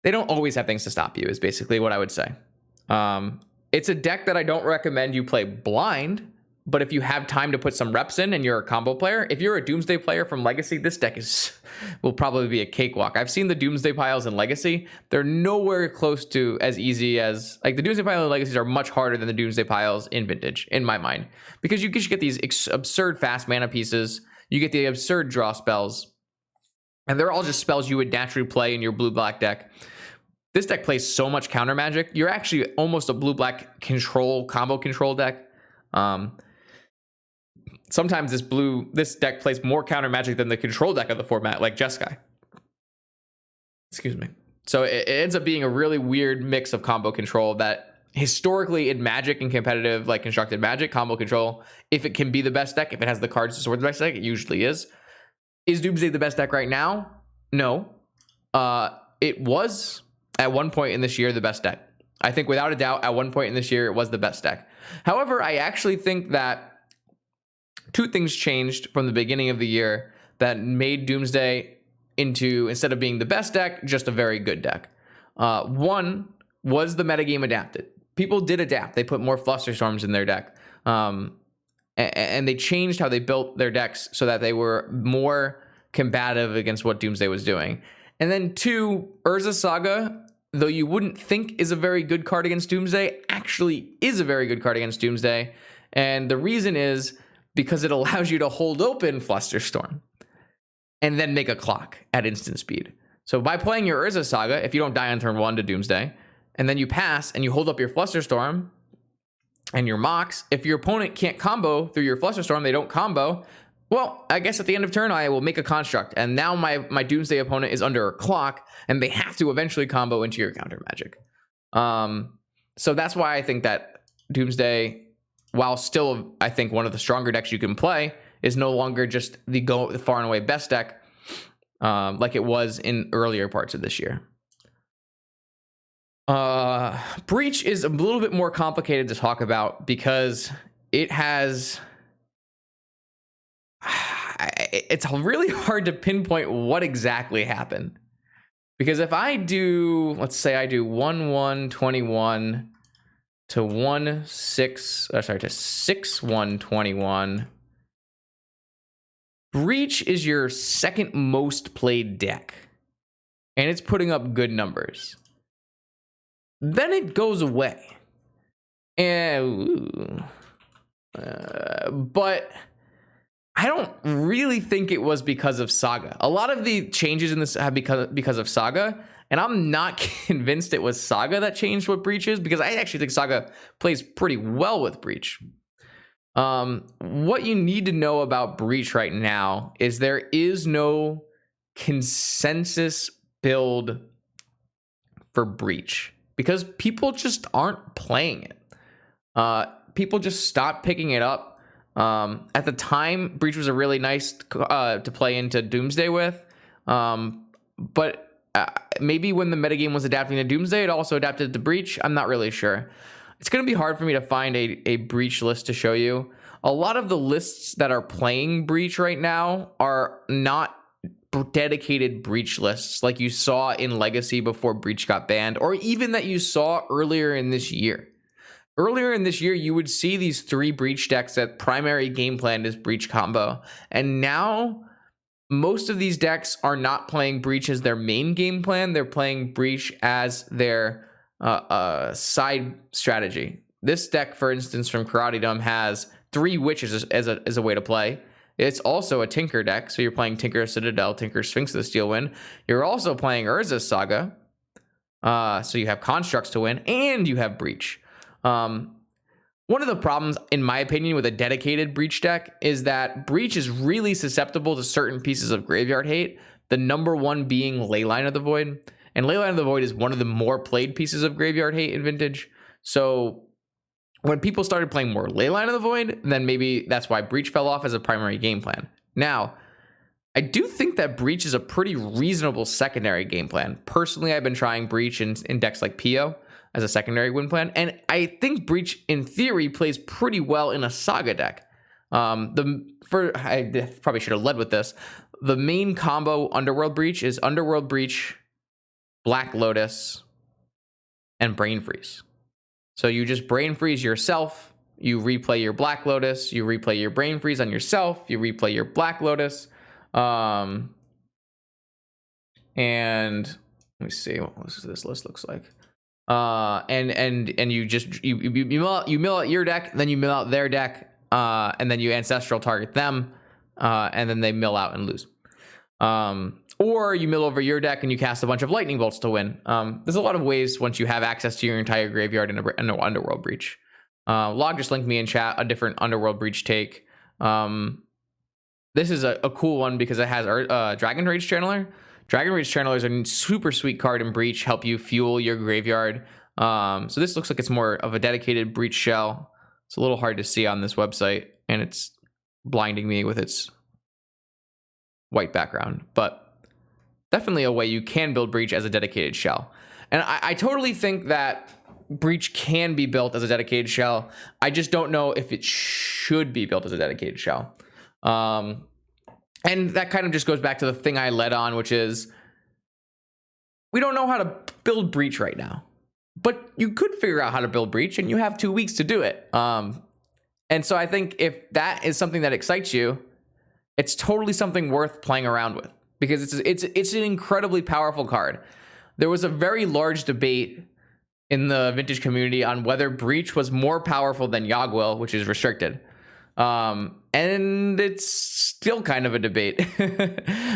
They don't always have things to stop you, is basically what I would say. It's a deck that I don't recommend you play blind, but if you have time to put some reps in and you're a combo player, if you're a Doomsday player from Legacy, this deck will probably be a cakewalk. I've seen the Doomsday piles in Legacy. They're nowhere close to as easy as, like, the Doomsday piles in Legacies are much harder than the Doomsday piles in Vintage, in my mind, because you just get these absurd fast mana pieces. You get the absurd draw spells, and they're all just spells you would naturally play in your blue-black deck. This deck plays so much counter magic. You're actually almost a blue-black combo control deck. Sometimes this deck plays more counter magic than the control deck of the format, like Jeskai. Excuse me. So it ends up being a really weird mix of combo control that historically in Magic and competitive, like constructed Magic, combo control, if it can be the best deck, if it has the cards to support the best deck, it usually is. Is Doomsday the best deck right now? No. It was at one point in this year the best deck. I think without a doubt, at one point in this year, it was the best deck. However, I actually think that two things changed from the beginning of the year that made Doomsday into, instead of being the best deck, just a very good deck. One was the metagame adapted. People did adapt. They put more Flusterstorms in their deck. And they changed how they built their decks so that they were more combative against what Doomsday was doing. And then 2, Urza Saga, though you wouldn't think is a very good card against Doomsday, actually is a very good card against Doomsday. And the reason is because it allows you to hold open Flusterstorm and then make a clock at instant speed. So by playing your Urza Saga, if you don't die on turn 1 to Doomsday, and then you pass and you hold up your Flusterstorm and your Mox, if your opponent can't combo through your Flusterstorm, they don't combo, well, I guess at the end of turn, I will make a construct. And now my Doomsday opponent is under a clock, and they have to eventually combo into your counter magic. So that's why I think that Doomsday, while still, I think, one of the stronger decks you can play, is no longer just the far and away best deck like it was in earlier parts of this year. Breach is a little bit more complicated to talk about because it has... It's really hard to pinpoint what exactly happened. Because if I do, let's say I do 1/1/21 to 6/1/21, Breach is your second most played deck, and it's putting up good numbers. Then it goes away, and but I don't really think it was because of Saga. A lot of the changes in this have because of Saga, and I'm not convinced it was Saga that changed what Breach is, because I actually think Saga plays pretty well with Breach. What you need to know about Breach right now is there is no consensus build for Breach because people just aren't playing it. People just stopped picking it up. At the time, Breach was a really nice to play into Doomsday with, but maybe when the metagame was adapting to Doomsday, it also adapted to Breach. I'm not really sure. It's going to be hard for me to find a Breach list to show you. A lot of the lists that are playing Breach right now are not dedicated Breach lists like you saw in Legacy before Breach got banned, or even that you saw earlier in this year. Earlier in this year, you would see these 3 Breach decks that primary game plan is Breach combo. And now, most of these decks are not playing Breach as their main game plan. They're playing Breach as their side strategy. This deck, for instance, from Karate Dome has 3 Witches as a way to play. It's also a Tinker deck, so you're playing Tinker Citadel, Tinker Sphinx of the Steel Wind. You're also playing Urza Saga, so you have constructs to win, and you have Breach. One of the problems, in my opinion, with a dedicated Breach deck is that Breach is really susceptible to certain pieces of graveyard hate, the number one being Leyline of the Void. And Leyline of the Void is one of the more played pieces of graveyard hate in Vintage. So when people started playing more Leyline of the Void, then maybe that's why Breach fell off as a primary game plan. Now, I do think that Breach is a pretty reasonable secondary game plan. Personally, I've been trying Breach in decks like Pio as a secondary win plan, and I think Breach, in theory, plays pretty well in a Saga deck. I probably should have led with this. The main combo Underworld Breach is Underworld Breach, Black Lotus, and Brain Freeze. So you just Brain Freeze yourself, you replay your Black Lotus, you replay your Brain Freeze on yourself, you replay your Black Lotus, and let me see what this list looks like. And you just you mill out your deck, then you mill out their deck, and then you ancestral target them, and then they mill out and lose. Or you mill over your deck and you cast a bunch of lightning bolts to win. There's a lot of ways once you have access to your entire graveyard in an Underworld Breach. Log just linked me in chat a different Underworld Breach take. This is a cool one because it has Dragon Rage Channeler. Dragon Rage Channeler is a super sweet card in Breach, help you fuel your graveyard. So this looks like it's more of a dedicated Breach shell. It's a little hard to see on this website, and it's blinding me with its white background. But definitely a way you can build Breach as a dedicated shell. And I totally think that Breach can be built as a dedicated shell. I just don't know if it should be built as a dedicated shell. And that kind of just goes back to the thing I led on, which is we don't know how to build Breach right now. But you could figure out how to build Breach, and you have 2 weeks to do it. And so I think if that is something that excites you, it's totally something worth playing around with. because it's an incredibly powerful card. There was a very large debate in the Vintage community on whether Breach was more powerful than Yogg-Will, which is restricted. And it's still kind of a debate.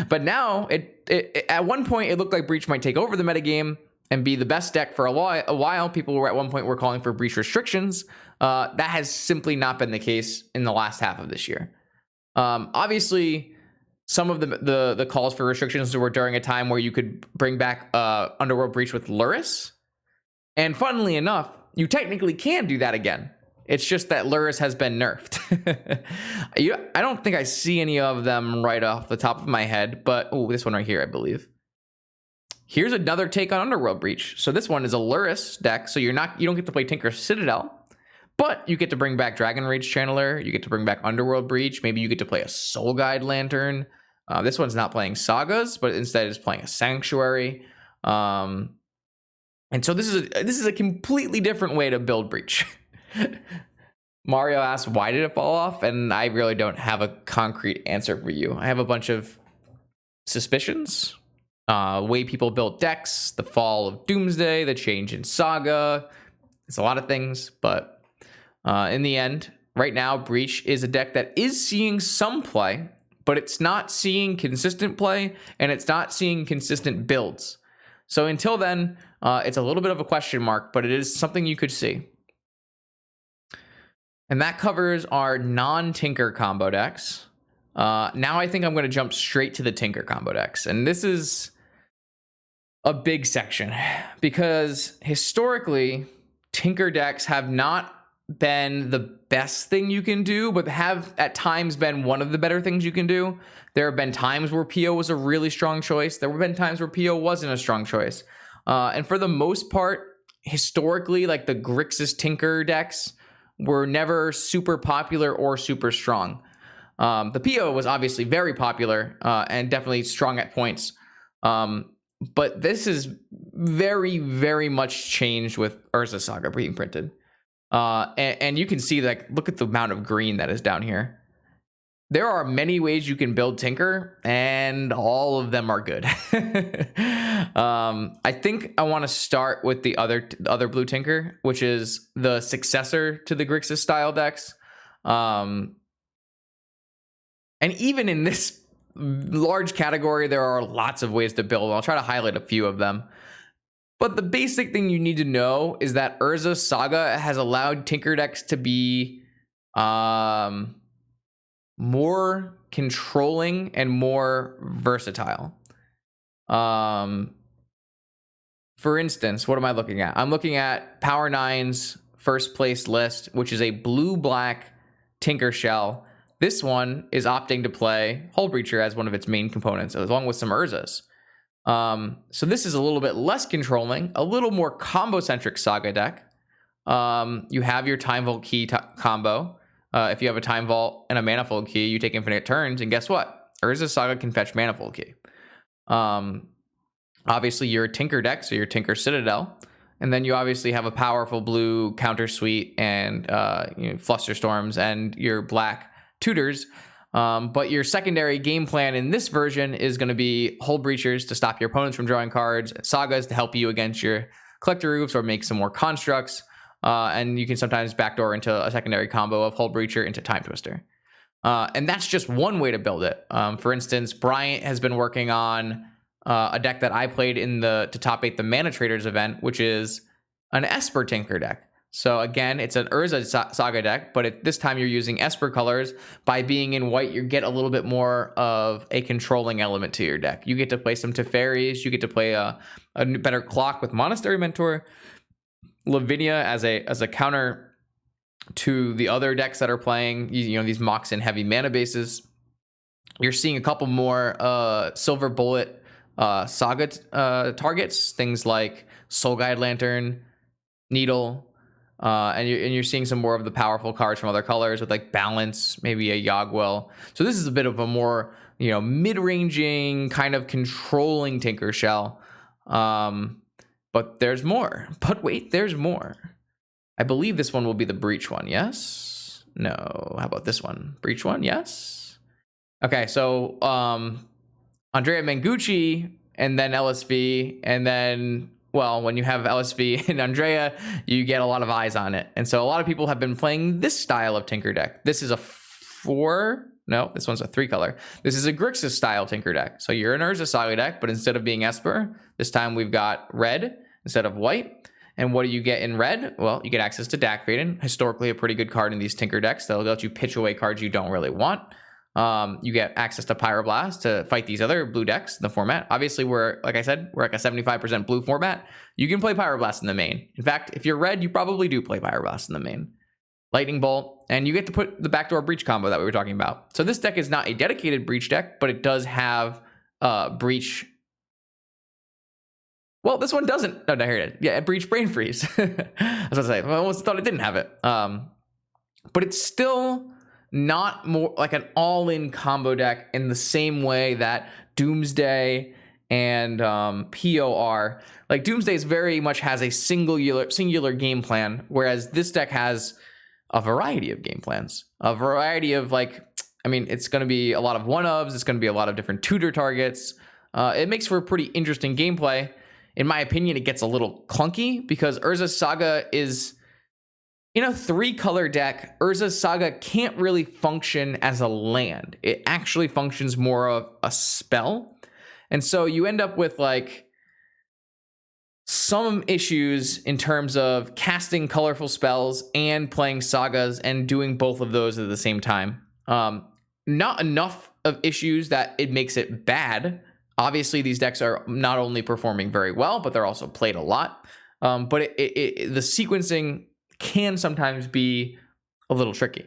But now, it at one point, it looked like Breach might take over the metagame and be the best deck for a while. People were at one point were calling for Breach restrictions. That has simply not been the case in the last half of this year. Obviously, some of the calls for restrictions were during a time where you could bring back Underworld Breach with Lurrus. And funnily enough, you technically can do that again. It's just that Lurrus has been nerfed. I don't think I see any of them right off the top of my head, but this one right here, I believe. Here's another take on Underworld Breach. So this one is a Lurrus deck, so you don't get to play Tinker Citadel, but you get to bring back Dragon Rage Channeler, you get to bring back Underworld Breach, maybe you get to play a Soul Guide Lantern. This one's not playing Sagas, but instead is playing a Sanctuary. And so this is a completely different way to build Breach. Mario asked, why did it fall off? And I really don't have a concrete answer for you. I have a bunch of suspicions. Way people built decks, the fall of Doomsday, the change in Saga. It's a lot of things, but in the end, right now, Breach is a deck that is seeing some play, but it's not seeing consistent play, and it's not seeing consistent builds. So until then, it's a little bit of a question mark, but it is something you could see. And that covers our non-Tinker combo decks. Now I think I'm going to jump straight to the Tinker combo decks. And this is a big section because historically, Tinker decks have not been the best thing you can do, but have at times been one of the better things you can do. There have been times where PO was a really strong choice. There have been times where PO wasn't a strong choice. And for the most part, historically, like the Grixis Tinker decks were never super popular or super strong. The PO was obviously very popular and definitely strong at points. But this is very, very much changed with Urza Saga being printed. And you can see, like, look at the amount of green that is down here. There are many ways you can build Tinker, and all of them are good. I think I want to start with the other blue Tinker, which is the successor to the Grixis style decks. And even in this large category, there are lots of ways to build. I'll try to highlight a few of them. But the basic thing you need to know is that Urza Saga has allowed Tinker decks to be more controlling and more versatile. For instance, what am I looking at? I'm looking at Power 9's first place list, which is a blue-black Tinker Shell. This one is opting to play Hullbreacher as one of its main components, along with some Urzas. So this is a little bit less controlling, a little more combo-centric Saga deck. You have your Time Vault Key combo. If you have a Time Vault and a Manifold Key, you take infinite turns, and guess what? Urza Saga can fetch Manifold Key. Obviously, you're a Tinker deck, so you're Tinker Citadel. And then you obviously have a powerful blue Counter Suite and Flusterstorms and your black tutors. But your secondary game plan in this version is going to be Hullbreachers to stop your opponents from drawing cards, Sagas to help you against your Collector Roofs or make some more constructs. And you can sometimes backdoor into a secondary combo of Hullbreacher into Time Twister. And that's just one way to build it. For instance, Bryant has been working on a deck that I played to top 8 the Mana Traders event, which is an Esper Tinker deck. So again, it's an Urza Saga deck, but this time you're using Esper colors. By being in white, you get a little bit more of a controlling element to your deck. You get to play some Teferis, you get to play a better clock with Monastery Mentor, Lavinia as a counter to the other decks that are playing, these Moxen heavy mana bases. You're seeing a couple more Silver Bullet Saga targets, things like Soul Guide Lantern, Needle, and you're seeing some more of the powerful cards from other colors with like Balance, maybe a Yogg-Will. So this is a bit of a more mid-ranging kind of controlling Tinker Shell. But there's more. But wait, there's more. I believe this one will be the Breach one. Yes? No. How about this one? Breach one? Yes? Okay, so Andrea Mengucci and then LSV, and then, well, when you have LSV and Andrea, you get a lot of eyes on it. And so a lot of people have been playing this style of Tinker deck. This is a this one's a 3-color. This is a Grixis style Tinker deck. So you're an Urza Saga deck, but instead of being Esper, this time we've got red instead of white. And what do you get in red? Well, you get access to Dak Faden, historically a pretty good card in these Tinker decks that'll let you pitch away cards you don't really want. You get access to Pyroblast to fight these other blue decks in the format. Obviously, like I said, we're like a 75% blue format. You can play Pyroblast in the main. In fact, if you're red, you probably do play Pyroblast in the main. Lightning Bolt, and you get to put the backdoor Breach combo that we were talking about. So this deck is not a dedicated Breach deck, but it does have Breach. Well, this one doesn't. Oh, no, here it is. Yeah, Breach Brain Freeze. I was about to say, I almost thought it didn't have it. But it's still not more like an all-in combo deck in the same way that Doomsday and POR. Like Doomsday very much has a singular game plan, whereas this deck has a variety of game plans, a variety of it's going to be a lot of one-ofs. It's going to be a lot of different tutor targets. It makes for a pretty interesting gameplay. In my opinion, it gets a little clunky because Urza Saga is, in a 3-color deck, Urza Saga can't really function as a land. It actually functions more of a spell. And so you end up with some issues in terms of casting colorful spells and playing sagas and doing both of those at the same time. Not enough of issues that it makes it bad. Obviously, these decks are not only performing very well, but they're also played a lot. But the sequencing can sometimes be a little tricky.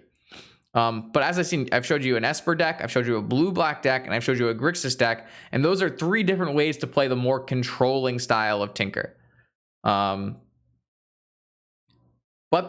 But as I've showed you an Esper deck, I've showed you a blue-black deck, and I've showed you a Grixis deck, and those are 3 different ways to play the more controlling style of Tinker. But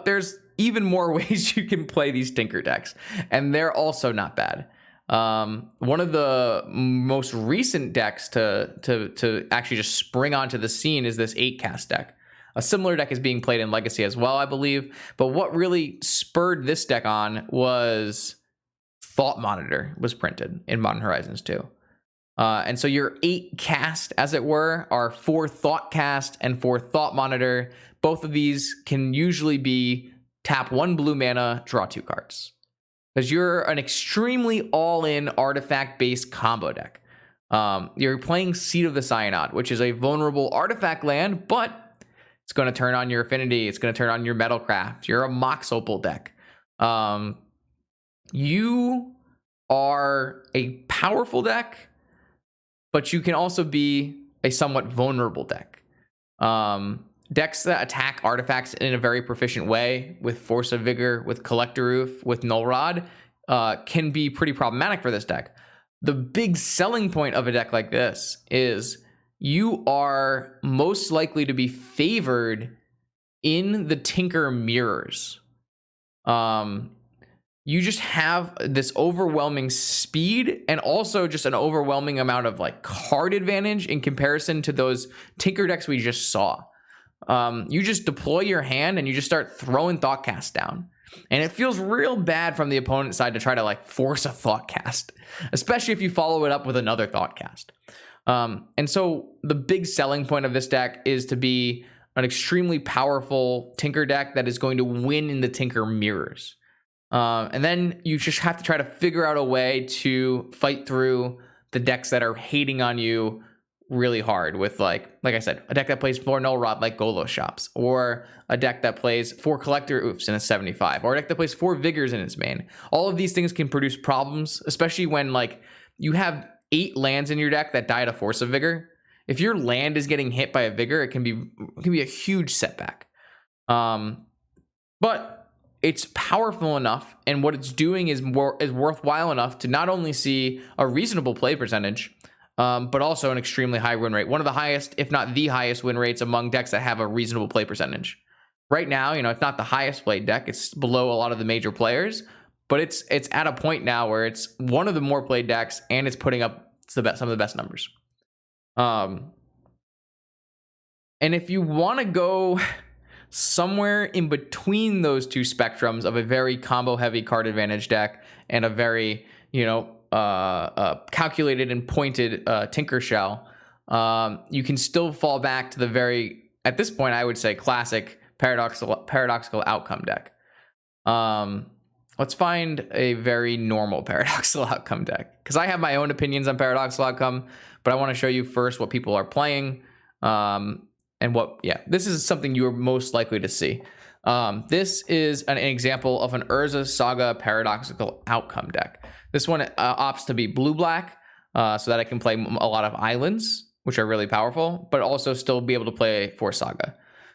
there's even more ways you can play these Tinker decks, and they're also not bad. One of the most recent decks to actually just spring onto the scene is this 8-cast deck. A similar deck is being played in Legacy as well, I believe. But what really spurred this deck on was Thought Monitor was printed in Modern Horizons 2. And so your 8 cast, as it were, are 4 Thought Cast and 4 Thought Monitor. Both of these can usually be tap 1 blue mana, draw 2 cards. Because you're an extremely all-in artifact-based combo deck. You're playing Seed of the Cyanod, which is a vulnerable artifact land, but it's going to turn on your Affinity. It's going to turn on your Metalcraft. You're a Mox Opal deck. You are a powerful deck, but you can also be a somewhat vulnerable deck. Decks that attack artifacts in a very proficient way, with Force of Vigor, with Collector Roof, with Null Rod, can be pretty problematic for this deck. The big selling point of a deck like this is you are most likely to be favored in the Tinker mirrors. You just have this overwhelming speed and also just an overwhelming amount of card advantage in comparison to those Tinker decks we just saw. You just deploy your hand and you just start throwing Thoughtcast down. And it feels real bad from the opponent's side to try to force a Thoughtcast, especially if you follow it up with another Thoughtcast. And so the big selling point of this deck is to be an extremely powerful Tinker deck that is going to win in the Tinker mirrors. And then you just have to try to figure out a way to fight through the decks that are hating on you really hard with like I said, a deck that plays 4 Null Rod like Golos Shops, or a deck that plays 4 Collector Oofs in a 75, or a deck that plays 4 Vigors in its main. All of these things can produce problems, especially when you have 8 lands in your deck that die to Force of Vigor. If your land is getting hit by a Vigor, it can be a huge setback. But it's powerful enough, and what it's doing is worthwhile enough to not only see a reasonable play percentage, but also an extremely high win rate. One of the highest, if not the highest win rates among decks that have a reasonable play percentage. Right now, it's not the highest played deck. It's below a lot of the major players, but it's at a point now where it's one of the more played decks, and it's putting up some of the best numbers. And if you want to go somewhere in between those two spectrums of a very combo heavy card advantage deck and a very, calculated and pointed Tinker Shell, you can still fall back to the very, at this point, I would say classic paradoxical outcome deck. Let's find a very normal paradoxical outcome deck, because I have my own opinions on paradoxical outcome, but I want to show you first what people are playing, and what, this is something you are most likely to see. This is an example of an Urza Saga paradoxical outcome deck. This one opts to be blue-black, so that I can play a lot of islands, which are really powerful, but also still be able to play for Saga.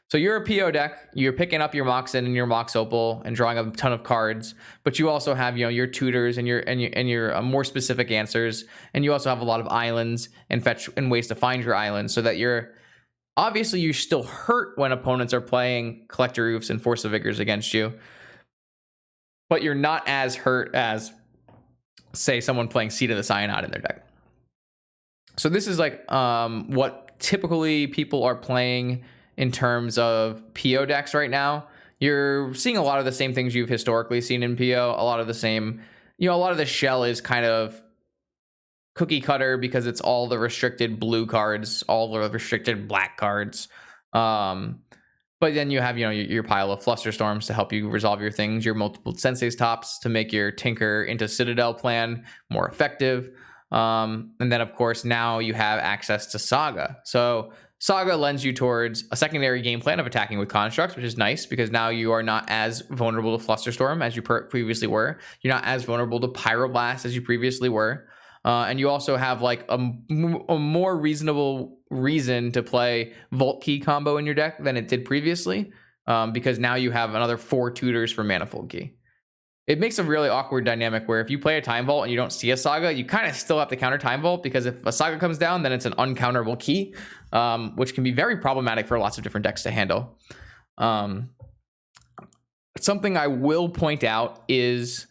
So you're a PO deck, you're picking up your Moxen and your Mox Opal and drawing a ton of cards, but you also have, your tutors and your more specific answers, and you also have a lot of islands and fetch and ways to find your islands, so that you're still hurt when opponents are playing Collector Roofs and Force of Vigors against you, but you're not as hurt as, say, someone playing Seed of the Cyanide in their deck. So this is like what typically people are playing in terms of PO decks right now. You're seeing a lot of the same things you've historically seen in PO. A lot of the same, a lot of the shell is kind of cookie cutter because it's all the restricted blue cards, all the restricted black cards. But then you have, your pile of Flusterstorms to help you resolve your things, your multiple Sensei's Tops to make your Tinker into Citadel plan more effective. And then, of course, now you have access to Saga. So Saga lends you towards a secondary game plan of attacking with constructs, which is nice because now you are not as vulnerable to Flusterstorm as you previously were. You're not as vulnerable to Pyroblast as you previously were. And you also have like a more reasonable reason to play Vault Key combo in your deck than it did previously, because now you have another 4 tutors for Manifold Key. It makes a really awkward dynamic where if you play a Time Vault and you don't see a Saga, you kind of still have to counter Time Vault, because if a Saga comes down, then it's an uncounterable key, which can be very problematic for lots of different decks to handle. Something I will point out is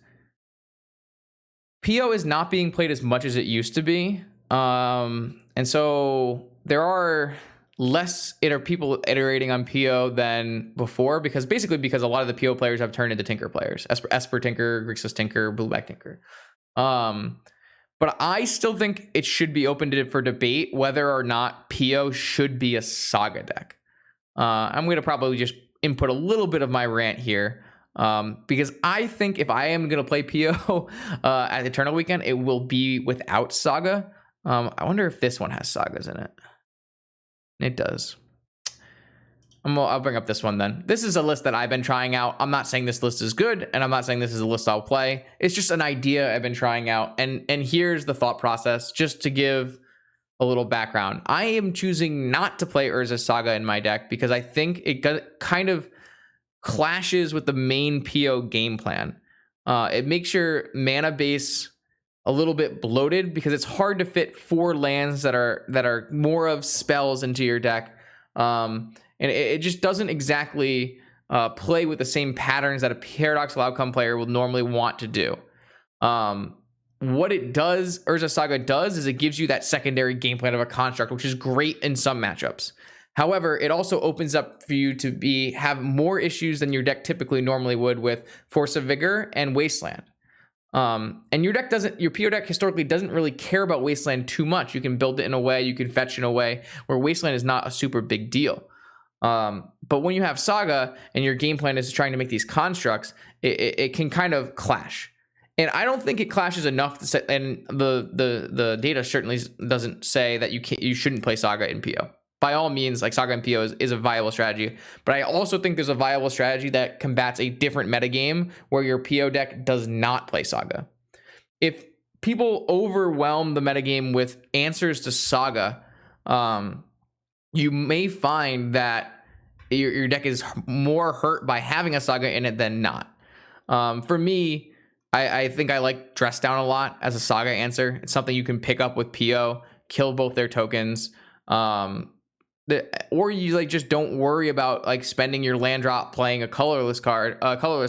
PO is not being played as much as it used to be. And so there are less people iterating on PO than before, because a lot of the PO players have turned into Tinker players. Esper Tinker, Grixis Tinker, Blueback Tinker. But I still think it should be open for debate whether or not PO should be a Saga deck. I'm going to probably just input a little bit of my rant here, because I think if I am going to play PO at Eternal Weekend, it will be without Saga. I wonder if this one has Sagas in it. It does. I'll bring up this one then. This is a list that I've been trying out. I'm not saying this list is good, and I'm not saying this is a list I'll play. It's just an idea I've been trying out. And here's the thought process, just to give a little background. I am choosing not to play Urza Saga in my deck because I think it kind of clashes with the main PO game plan. It makes your mana base a little bit bloated because it's hard to fit 4 lands that are more of spells into your deck, and it just doesn't exactly play with the same patterns that a paradoxical outcome player will normally want to do. What it does, Urza Saga does, is it gives you that secondary game plan of a construct, which is great in some matchups. However, it also opens up for you to have more issues than your deck typically normally would with Force of Vigor and Wasteland. And your PO deck historically doesn't really care about Wasteland too much. You can build it in a way, you can fetch in a way where Wasteland is not a super big deal. But when you have Saga and your game plan is trying to make these constructs, it can kind of clash. And I don't think it clashes enough to say, and the data certainly doesn't say that you shouldn't play Saga in PO. By all means, like, Saga and PO is a viable strategy, but I also think there's a viable strategy that combats a different metagame where your PO deck does not play Saga. If people overwhelm the metagame with answers to Saga, you may find that your deck is more hurt by having a Saga in it than not. For me, I think I like Dress Down a lot as a Saga answer. It's something you can pick up with PO, kill both their tokens, or you just don't worry about spending your land drop playing a colorless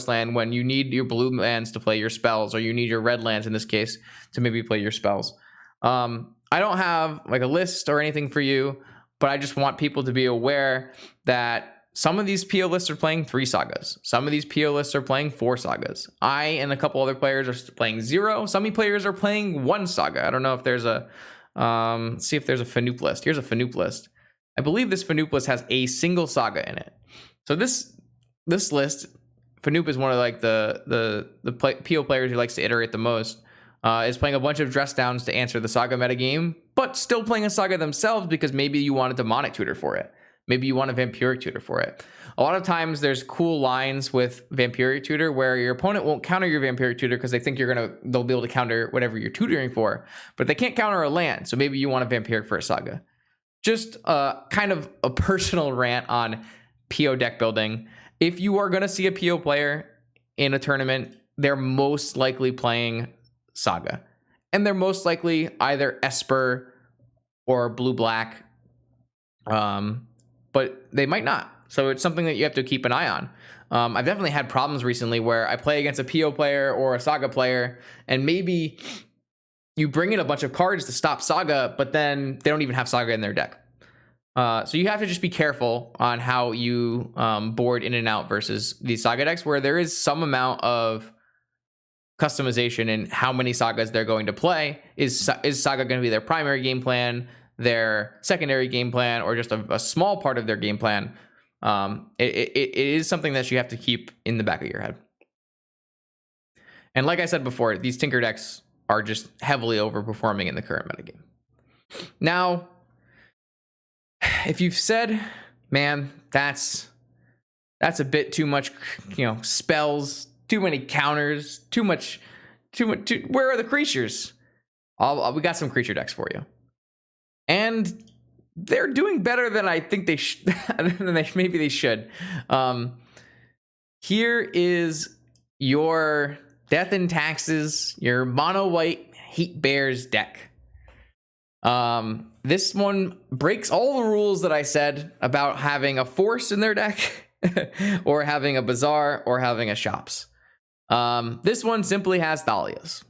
land when you need your blue lands to play your spells, or you need your red lands in this case to maybe play your spells. I don't have a list or anything for you, but I just want people to be aware that some of these PO lists are playing 3 Sagas. Some of these PO lists are playing 4 Sagas. I and a couple other players are playing 0. Some players are playing 1 Saga. I don't know if there's a, let's see if there's a Fanoop list. Here's a Fanoop list. I believe this Fanoop list has a single Saga in it. So this list, Fanoop is one of like the PO players who likes to iterate the most. Is playing a bunch of dress downs to answer the Saga metagame, but still playing a Saga themselves because maybe you want a demonic tutor for it. Maybe you want a vampiric tutor for it. A lot of times there's cool lines with vampiric tutor where your opponent won't counter your vampiric tutor because they think they'll be able to counter whatever you're tutoring for, but they can't counter a land. So maybe you want a vampiric for a Saga. Just kind of a personal rant on PO deck building. If you are going to see a PO player in a tournament, they're most likely playing Saga, and they're most likely either Esper or blue-black, but they might not. So it's something that you have to keep an eye on. I've definitely had problems recently where I play against a PO player or a Saga player, and maybe you bring in a bunch of cards to stop Saga, but then they don't even have Saga in their deck. So you have to just be careful on how you board in and out versus these Saga decks, where there is some amount of customization in how many Sagas they're going to play. Is Saga going to be their primary game plan, their secondary game plan, or just a small part of their game plan? It is something that you have to keep in the back of your head. And like I said before, these Tinker decks are just heavily overperforming in the current metagame. Now, if you've said, man, that's a bit too much, spells, too many counters, too much. Where are the creatures? We got some creature decks for you, and they're doing better than I think they should. Maybe they should. Here is your Death and Taxes, your mono white Hate Bears deck. This one breaks all the rules that I said about having a Force in their deck, or having a Bazaar, or having a Shops. This one simply has Thalias.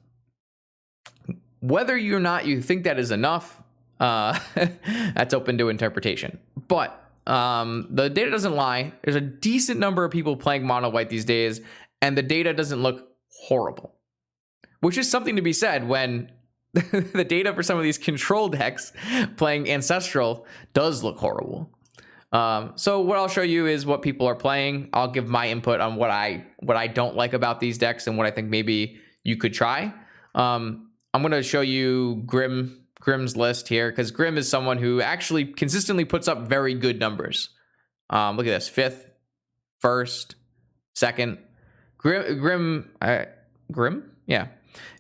Whether or not you think that is enough, that's open to interpretation. But the data doesn't lie. There's a decent number of people playing mono white these days, and the data doesn't look horrible, which is something to be said when the data for some of these control decks playing Ancestral does look horrible. So what I'll show you is what people are playing. I'll give my input on what I don't like about these decks and what I think maybe you could try. I'm going to show you Grimm's list here, because Grimm is someone who actually consistently puts up very good numbers. Look at this: 5th, 1st, 2nd. Grimm,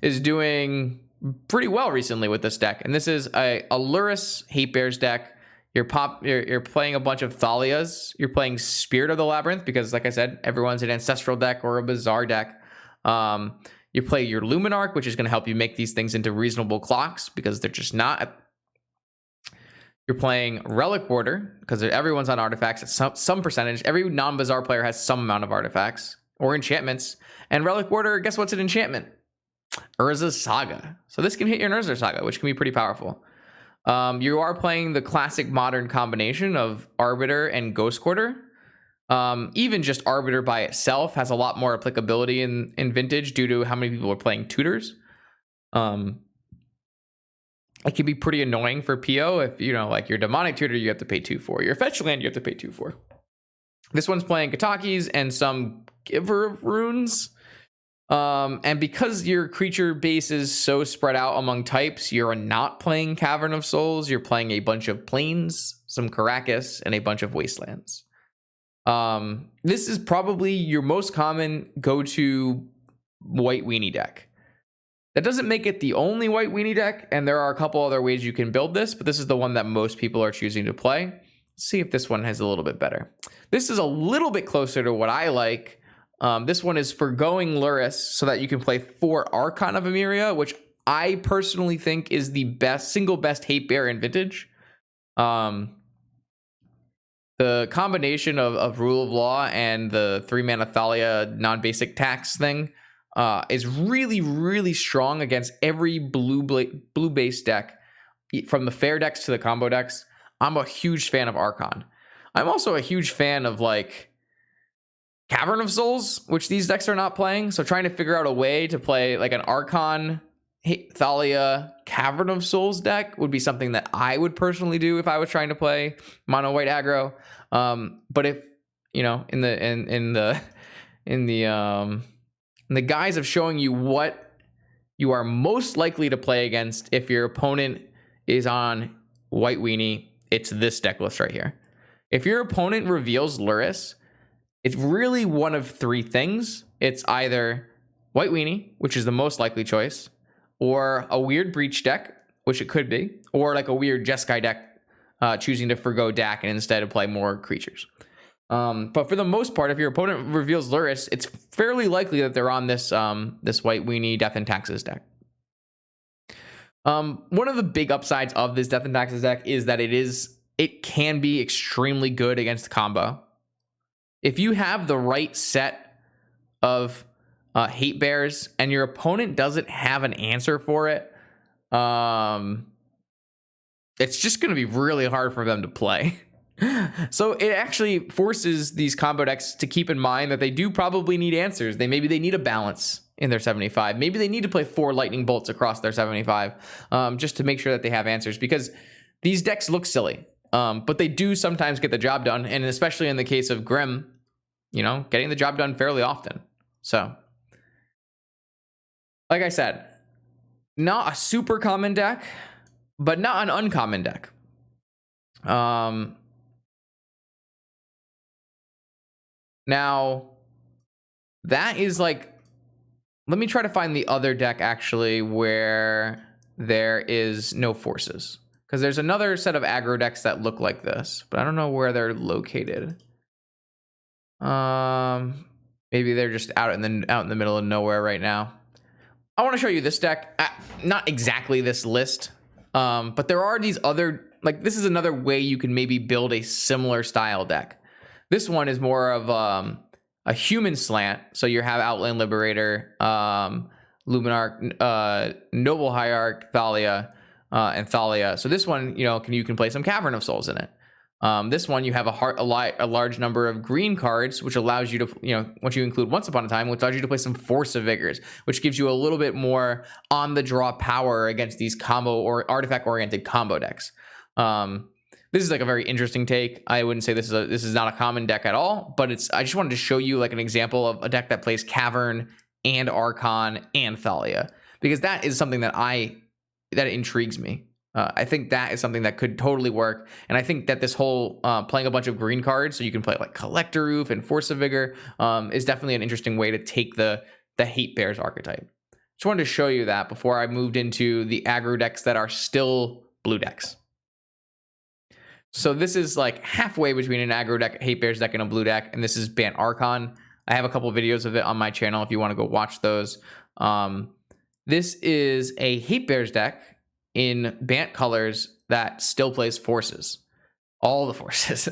is doing pretty well recently with this deck, and this is a Lurrus Hate Bears deck. You're playing a bunch of Thalias. You're playing Spirit of the Labyrinth because, like I said, everyone's an Ancestral deck or a Bazaar deck. You play your Luminarch, which is going to help you make these things into reasonable clocks because they're just not. You're playing Relic Warder because everyone's on artifacts at some percentage. Every non-Bazaar player has some amount of artifacts or enchantments. And Relic Warder, guess what's an enchantment? Urza's Saga. So this can hit your Urza's Saga, which can be pretty powerful. You are playing the classic modern combination of Arbiter and Ghost Quarter. Even just Arbiter by itself has a lot more applicability in Vintage due to how many people are playing tutors. It can be pretty annoying for PO if, like your Demonic Tutor you have to pay 2 for. Your Fetch Land you have to pay 2 for. This one's playing Katakis and some Giver of Runes. And because your creature base is so spread out among types, you're not playing Cavern of Souls. You're playing a bunch of Plains, some Karakas, and a bunch of Wastelands. This is probably your most common go-to white weenie deck. That doesn't make it the only white weenie deck, and there are a couple other ways you can build this, but this is the one that most people are choosing to play. Let's see if this one has a little bit better. This is a little bit closer to what I like. This one is Forgoing Lurrus so that you can play 4 Archon of Emeria, which I personally think is the single best hate bear in Vintage. The combination of Rule of Law and the 3-mana Thalia non-basic tax thing is really, really strong against every blue-based deck, from the fair decks to the combo decks. I'm a huge fan of Archon. I'm also a huge fan of like Cavern of Souls, which these decks are not playing. So trying to figure out a way to play like an Archon, Thalia, Cavern of Souls deck would be something that I would personally do if I was trying to play mono white aggro. But if you know, in the guise of showing you what you are most likely to play against if your opponent is on white weenie, it's this deck list right here. If your opponent reveals Luris, it's really one of three things. It's either white weenie, which is the most likely choice, or a weird breach deck, which it could be, or like a weird Jeskai deck, choosing to forgo DAC and instead play more creatures. But for the most part, if your opponent reveals Luris, it's fairly likely that they're on this this white weenie Death and Taxes deck. One of the big upsides of this Death and Taxes deck is that it can be extremely good against combo. If you have the right set of hate bears and your opponent doesn't have an answer for it, it's just going to be really hard for them to play. So it actually forces these combo decks to keep in mind that they do probably need answers. Maybe they need a balance in their 75. Maybe they need to play 4 lightning bolts across their 75, just to make sure that they have answers, because these decks look silly, but they do sometimes get the job done, and especially in the case of Grim, you know, getting the job done fairly often. So, like I said, not a super common deck, but not an uncommon deck. Now, that is like, let me try to find the other deck actually where there is no forces, because there's another set of aggro decks that look like this, but I don't know where they're located. Maybe they're just out in the middle of nowhere right now. I want to show you this deck, not exactly this list, but there are these other, like, this is another way you can maybe build a similar style deck. This one is more of a human slant. So you have Outland Liberator, Luminarch, Noble Hierarch, Thalia, and Thalia. So this one, you know, you can play some Cavern of Souls in it. This one, you have a large number of green cards, which allows you to, you know, once you include Once Upon a Time, which allows you to play some Force of Vigors, which gives you a little bit more on the draw power against these combo or artifact oriented combo decks. This is like a very interesting take. I wouldn't say this is not a common deck at all, but I just wanted to show you like an example of a deck that plays Cavern and Archon and Thalia, because that is something that intrigues me. I think that is something that could totally work, and I think that this whole playing a bunch of green cards so you can play like Collector Roof and Force of Vigor is definitely an interesting way to take the Hate Bears archetype. Just wanted to show you that before I moved into the aggro decks that are still blue decks. So this is like halfway between an aggro deck, Hate Bears deck, and a blue deck, and this is Bant Archon. I have a couple videos of it on my channel if you want to go watch those. This is a Hate Bears deck in Bant colors that still plays forces. All the forces.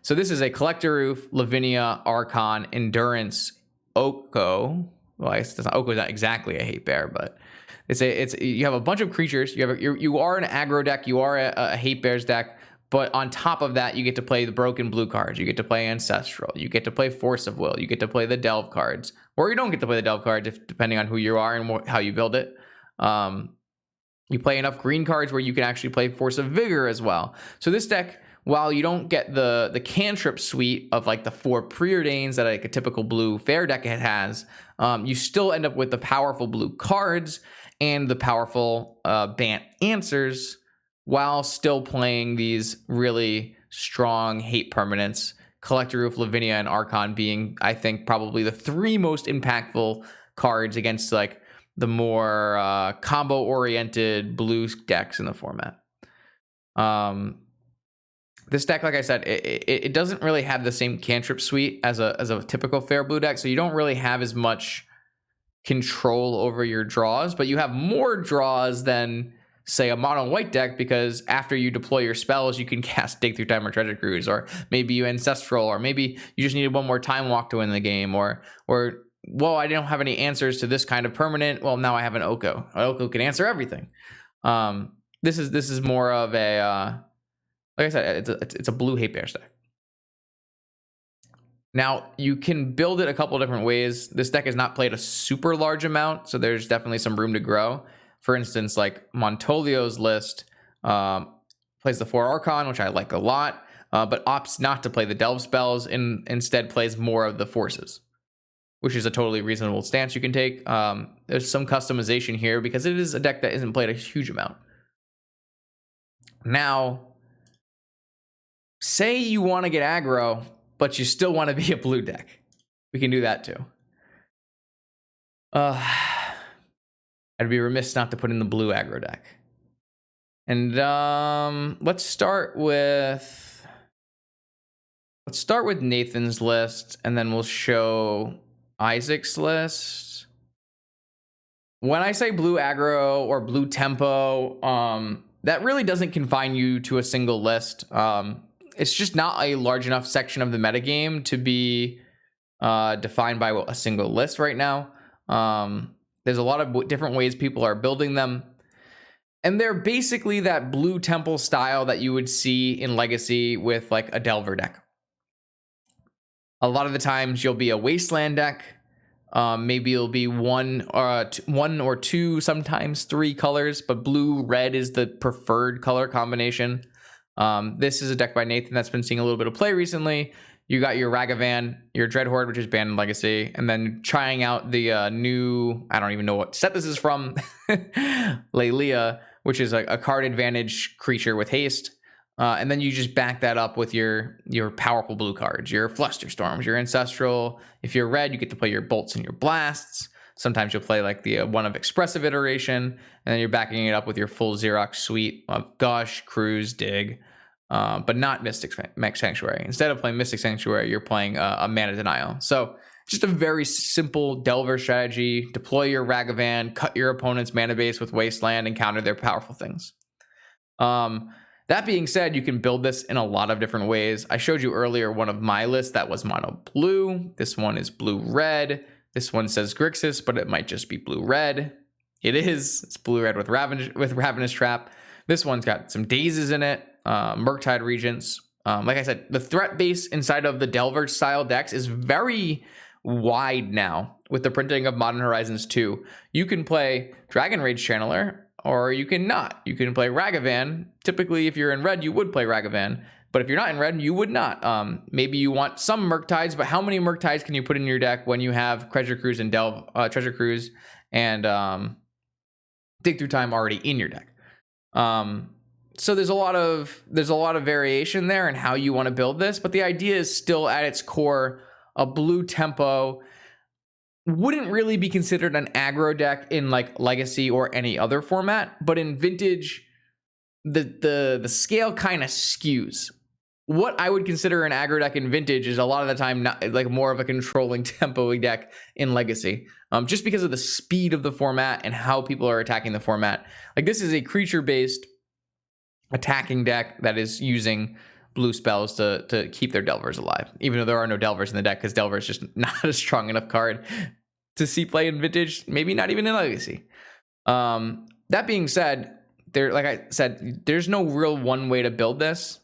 So this is a Collector Roof, Lavinia, Archon, Endurance, Oko. Well, I guess Oko is not exactly a Hate Bear, but you have a bunch of creatures. You are an aggro deck. You are a Hate Bears deck. But on top of that, you get to play the broken blue cards. You get to play Ancestral. You get to play Force of Will. You get to play the Delve cards. Or you don't get to play the Delve cards, depending on who you are and how you build it. You play enough green cards where you can actually play Force of Vigor as well. So this deck, while you don't get the cantrip suite of like the 4 preordains that like a typical blue fair deck has, you still end up with the powerful blue cards and the powerful Bant answers, while still playing these really strong hate permanents, Collector Roof, Lavinia, and Archon being, I think, probably the 3 most impactful cards against like the more combo-oriented blue decks in the format. This deck, like I said, it doesn't really have the same cantrip suite as a typical fair blue deck, so you don't really have as much control over your draws, but you have more draws than, say, a mono white deck, because after you deploy your spells, you can cast Dig Through Time or Treasure Cruise, or maybe you Ancestral, or maybe you just needed one more Time Walk to win the game, or well, I don't have any answers to this kind of permanent. Well, now I have an Oko. An Oko can answer everything. This is more of a like I said, it's a blue Hate Bears deck. Now, you can build it a couple different ways. This deck is not played a super large amount, so there's definitely some room to grow. For instance, like Montolio's list plays the 4 Archon, which I like a lot, but opts not to play the Delve spells and instead plays more of the forces, which is a totally reasonable stance you can take. There's some customization here because it is a deck that isn't played a huge amount. Now, say you want to get aggro, but you still want to be a blue deck. We can do that too. I'd be remiss not to put in the blue aggro deck. And let's start with Nathan's list, and then we'll show Isaac's list. When I say blue aggro or blue tempo, that really doesn't confine you to a single list. It's just not a large enough section of the metagame to be defined by a single list right now. There's a lot of different ways people are building them. And they're basically that blue temple style that you would see in Legacy with like a Delver deck. A lot of the times you'll be a Wasteland deck. Maybe it'll be one or two, sometimes 3 colors, but blue-red is the preferred color combination. This is a deck by Nathan that's been seeing a little bit of play recently. You got your Ragavan, your Dreadhorde, which is banned in Legacy, and then trying out the new, I don't even know what set this is from, Lelia, which is a card advantage creature with haste. And then you just back that up with your powerful blue cards, your Flusterstorms, your Ancestral. If you're red, you get to play your Bolts and your Blasts. Sometimes you'll play like the one of Expressive Iteration, and then you're backing it up with your full Xerox suite of Gush, Cruise, Dig, but not Mystic Sanctuary. Instead of playing Mystic Sanctuary, you're playing a Mana Denial. So just a very simple Delver strategy. Deploy your Ragavan, cut your opponent's mana base with Wasteland, and counter their powerful things. That being said, you can build this in a lot of different ways. I showed you earlier one of my lists that was mono blue. This one is blue red. This one says Grixis, but it might just be blue red. It is. It's blue red with Ravenous Trap. This one's got some Dazes in it, Murktide Regents. Like I said, the threat base inside of the Delver style decks is very wide now with the printing of Modern Horizons 2. You can play Dragon Rage Channeler, or you can not. You can play Ragavan. Typically, if you're in red, you would play Ragavan. But if you're not in red, you would not. Maybe you want some Murktides, but how many Murktides can you put in your deck when you have Treasure Cruise and Treasure Cruise and Dig Through Time already in your deck? So there's a lot of variation there in how you want to build this, but the idea is still at its core a blue tempo. Wouldn't really be considered an aggro deck in like Legacy or any other format, but in Vintage, the scale kind of skews. What I would consider an aggro deck in Vintage is a lot of the time not like more of a controlling tempo deck in Legacy, just because of the speed of the format and how people are attacking the format. Like this is a creature-based attacking deck that is using blue spells to keep their Delvers alive, even though there are no Delvers in the deck because Delver is just not a strong enough card to see play in Vintage, maybe not even in Legacy. That being said, like I said, there's no real one way to build this.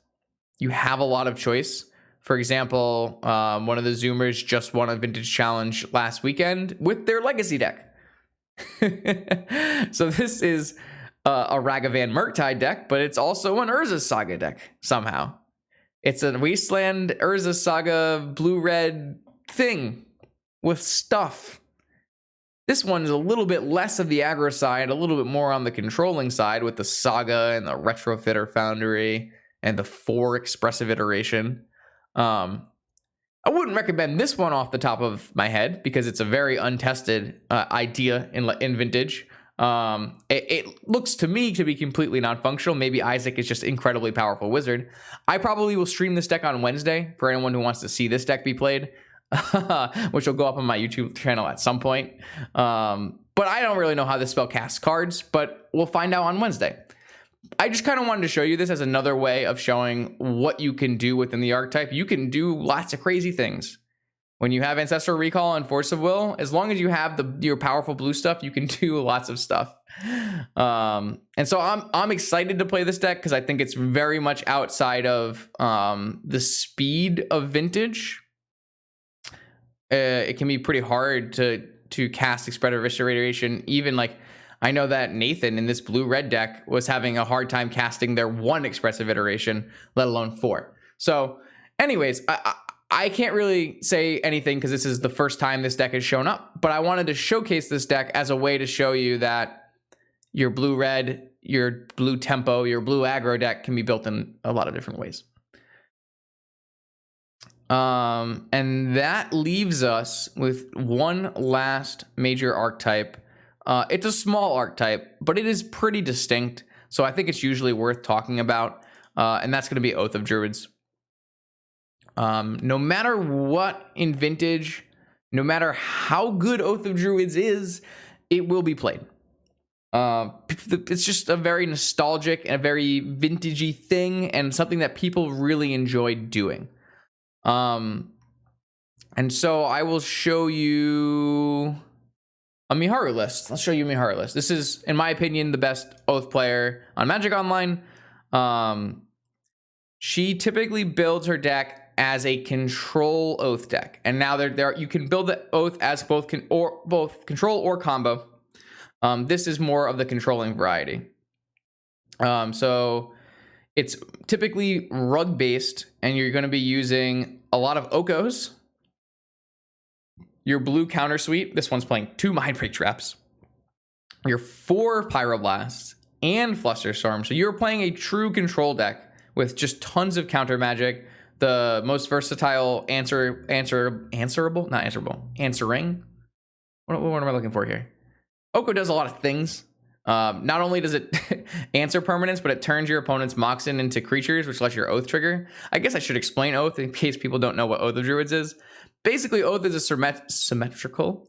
You have a lot of choice. For example, one of the Zoomers just won a Vintage Challenge last weekend with their Legacy deck. So this is a Ragavan Murktide deck, but it's also an Urza Saga deck somehow. It's a Wasteland Urza Saga blue-red thing with stuff. This one's a little bit less of the aggro side, a little bit more on the controlling side with the Saga and the Retrofitter Foundry and the 4 Expressive Iteration. I wouldn't recommend this one off the top of my head because it's a very untested idea in Vintage. It looks to me to be completely non-functional. Maybe Isaac is just incredibly powerful wizard. I probably will stream this deck on Wednesday for anyone who wants to see this deck be played, which will go up on my YouTube channel at some point. But I don't really know how this spell casts cards, but we'll find out on Wednesday. I just kind of wanted to show you this as another way of showing what you can do within the archetype. You can do lots of crazy things. When you have Ancestral Recall and Force of Will, as long as you have your powerful blue stuff, you can do lots of stuff. And so I'm excited to play this deck because I think it's very much outside of the speed of Vintage. it can be pretty hard to cast Expressive Iteration. Even like, I know that Nathan in this blue-red deck was having a hard time casting their 1 Expressive Iteration, let alone 4. So anyways, I can't really say anything because this is the first time this deck has shown up, but I wanted to showcase this deck as a way to show you that your blue-red, your blue tempo, your blue aggro deck can be built in a lot of different ways. And that leaves us with one last major archetype. It's a small archetype, but it is pretty distinct, so I think it's usually worth talking about, and that's going to be Oath of Druids. No matter what in Vintage, no matter how good Oath of Druids is, it will be played. It's just a very nostalgic and a very vintagey thing, and something that people really enjoy doing. And so I will show you a Miharu list. I'll show you a Miharu list. This is, in my opinion, the best Oath player on Magic Online. She typically builds her deck as a control Oath deck, and now there you can build the Oath as both control or combo. This is more of the controlling variety. So it's typically rug based, and you're going to be using a lot of Okos. Your blue counter suite. This one's playing 2 Mindbreak Traps. Your 4 Pyroblasts and Flusterstorm. So you're playing a true control deck with just tons of counter magic. The most versatile answering. What am I looking for here? Oko does a lot of things. Not only does it answer permanents, but it turns your opponent's Moxen into creatures, which lets your Oath trigger. I guess I should explain Oath in case people don't know what Oath of Druids is. Basically, Oath is a symmetrical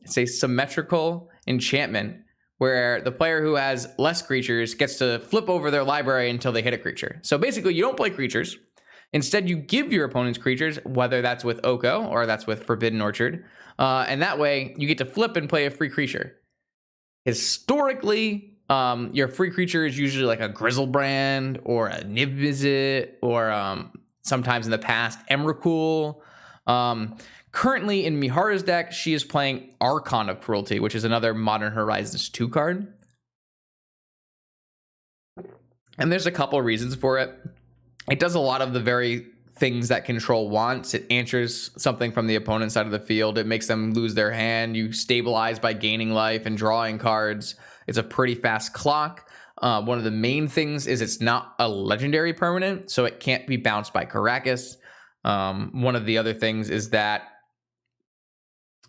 enchantment where the player who has less creatures gets to flip over their library until they hit a creature. So basically, you don't play creatures. Instead, you give your opponent's creatures, whether that's with Oko or that's with Forbidden Orchard. And that way, you get to flip and play a free creature. Historically, your free creature is usually like a Grizzlebrand or a Niv-Mizzet or sometimes in the past, Emrakul. Currently in Miharu's deck, she is playing Archon of Cruelty, which is another Modern Horizons 2 card. And there's a couple of reasons for it. It does a lot of the very things that control wants. It answers something from the opponent's side of the field. It makes them lose their hand. You stabilize by gaining life and drawing cards. It's a pretty fast clock. One of the main things is it's not a legendary permanent, so it can't be bounced by Karakas. One of the other things is that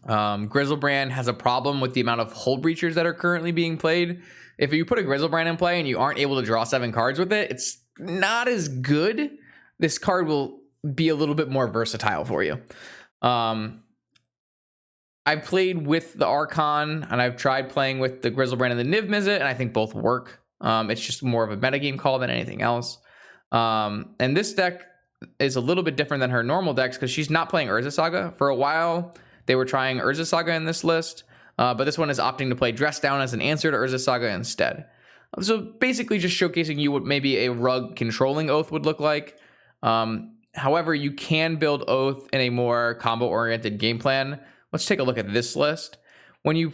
Grizzlebrand has a problem with the amount of Hold Breachers that are currently being played. If you put a Grizzlebrand in play and you aren't able to draw 7 cards with it, it's not as good. This card will be a little bit more versatile for you. I've played with the Archon, and I've tried playing with the Grizzlebrand and the Niv-Mizzet, and I think both work. It's just more of a metagame call than anything else. And this deck is a little bit different than her normal decks because she's not playing Urza Saga. For a while, they were trying Urza Saga in this list, but this one is opting to play Dress Down as an answer to Urza Saga instead. So basically just showcasing you what maybe a rug controlling Oath would look like. However, you can build Oath in a more combo-oriented game plan. Let's take a look at this list. Okay,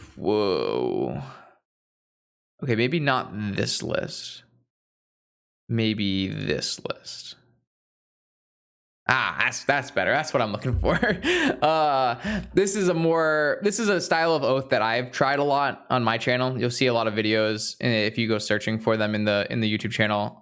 maybe not this list. Maybe this list. That's better. That's what I'm looking for. This is a style of Oath that I've tried a lot on my channel. You'll see a lot of videos if you go searching for them in the YouTube channel.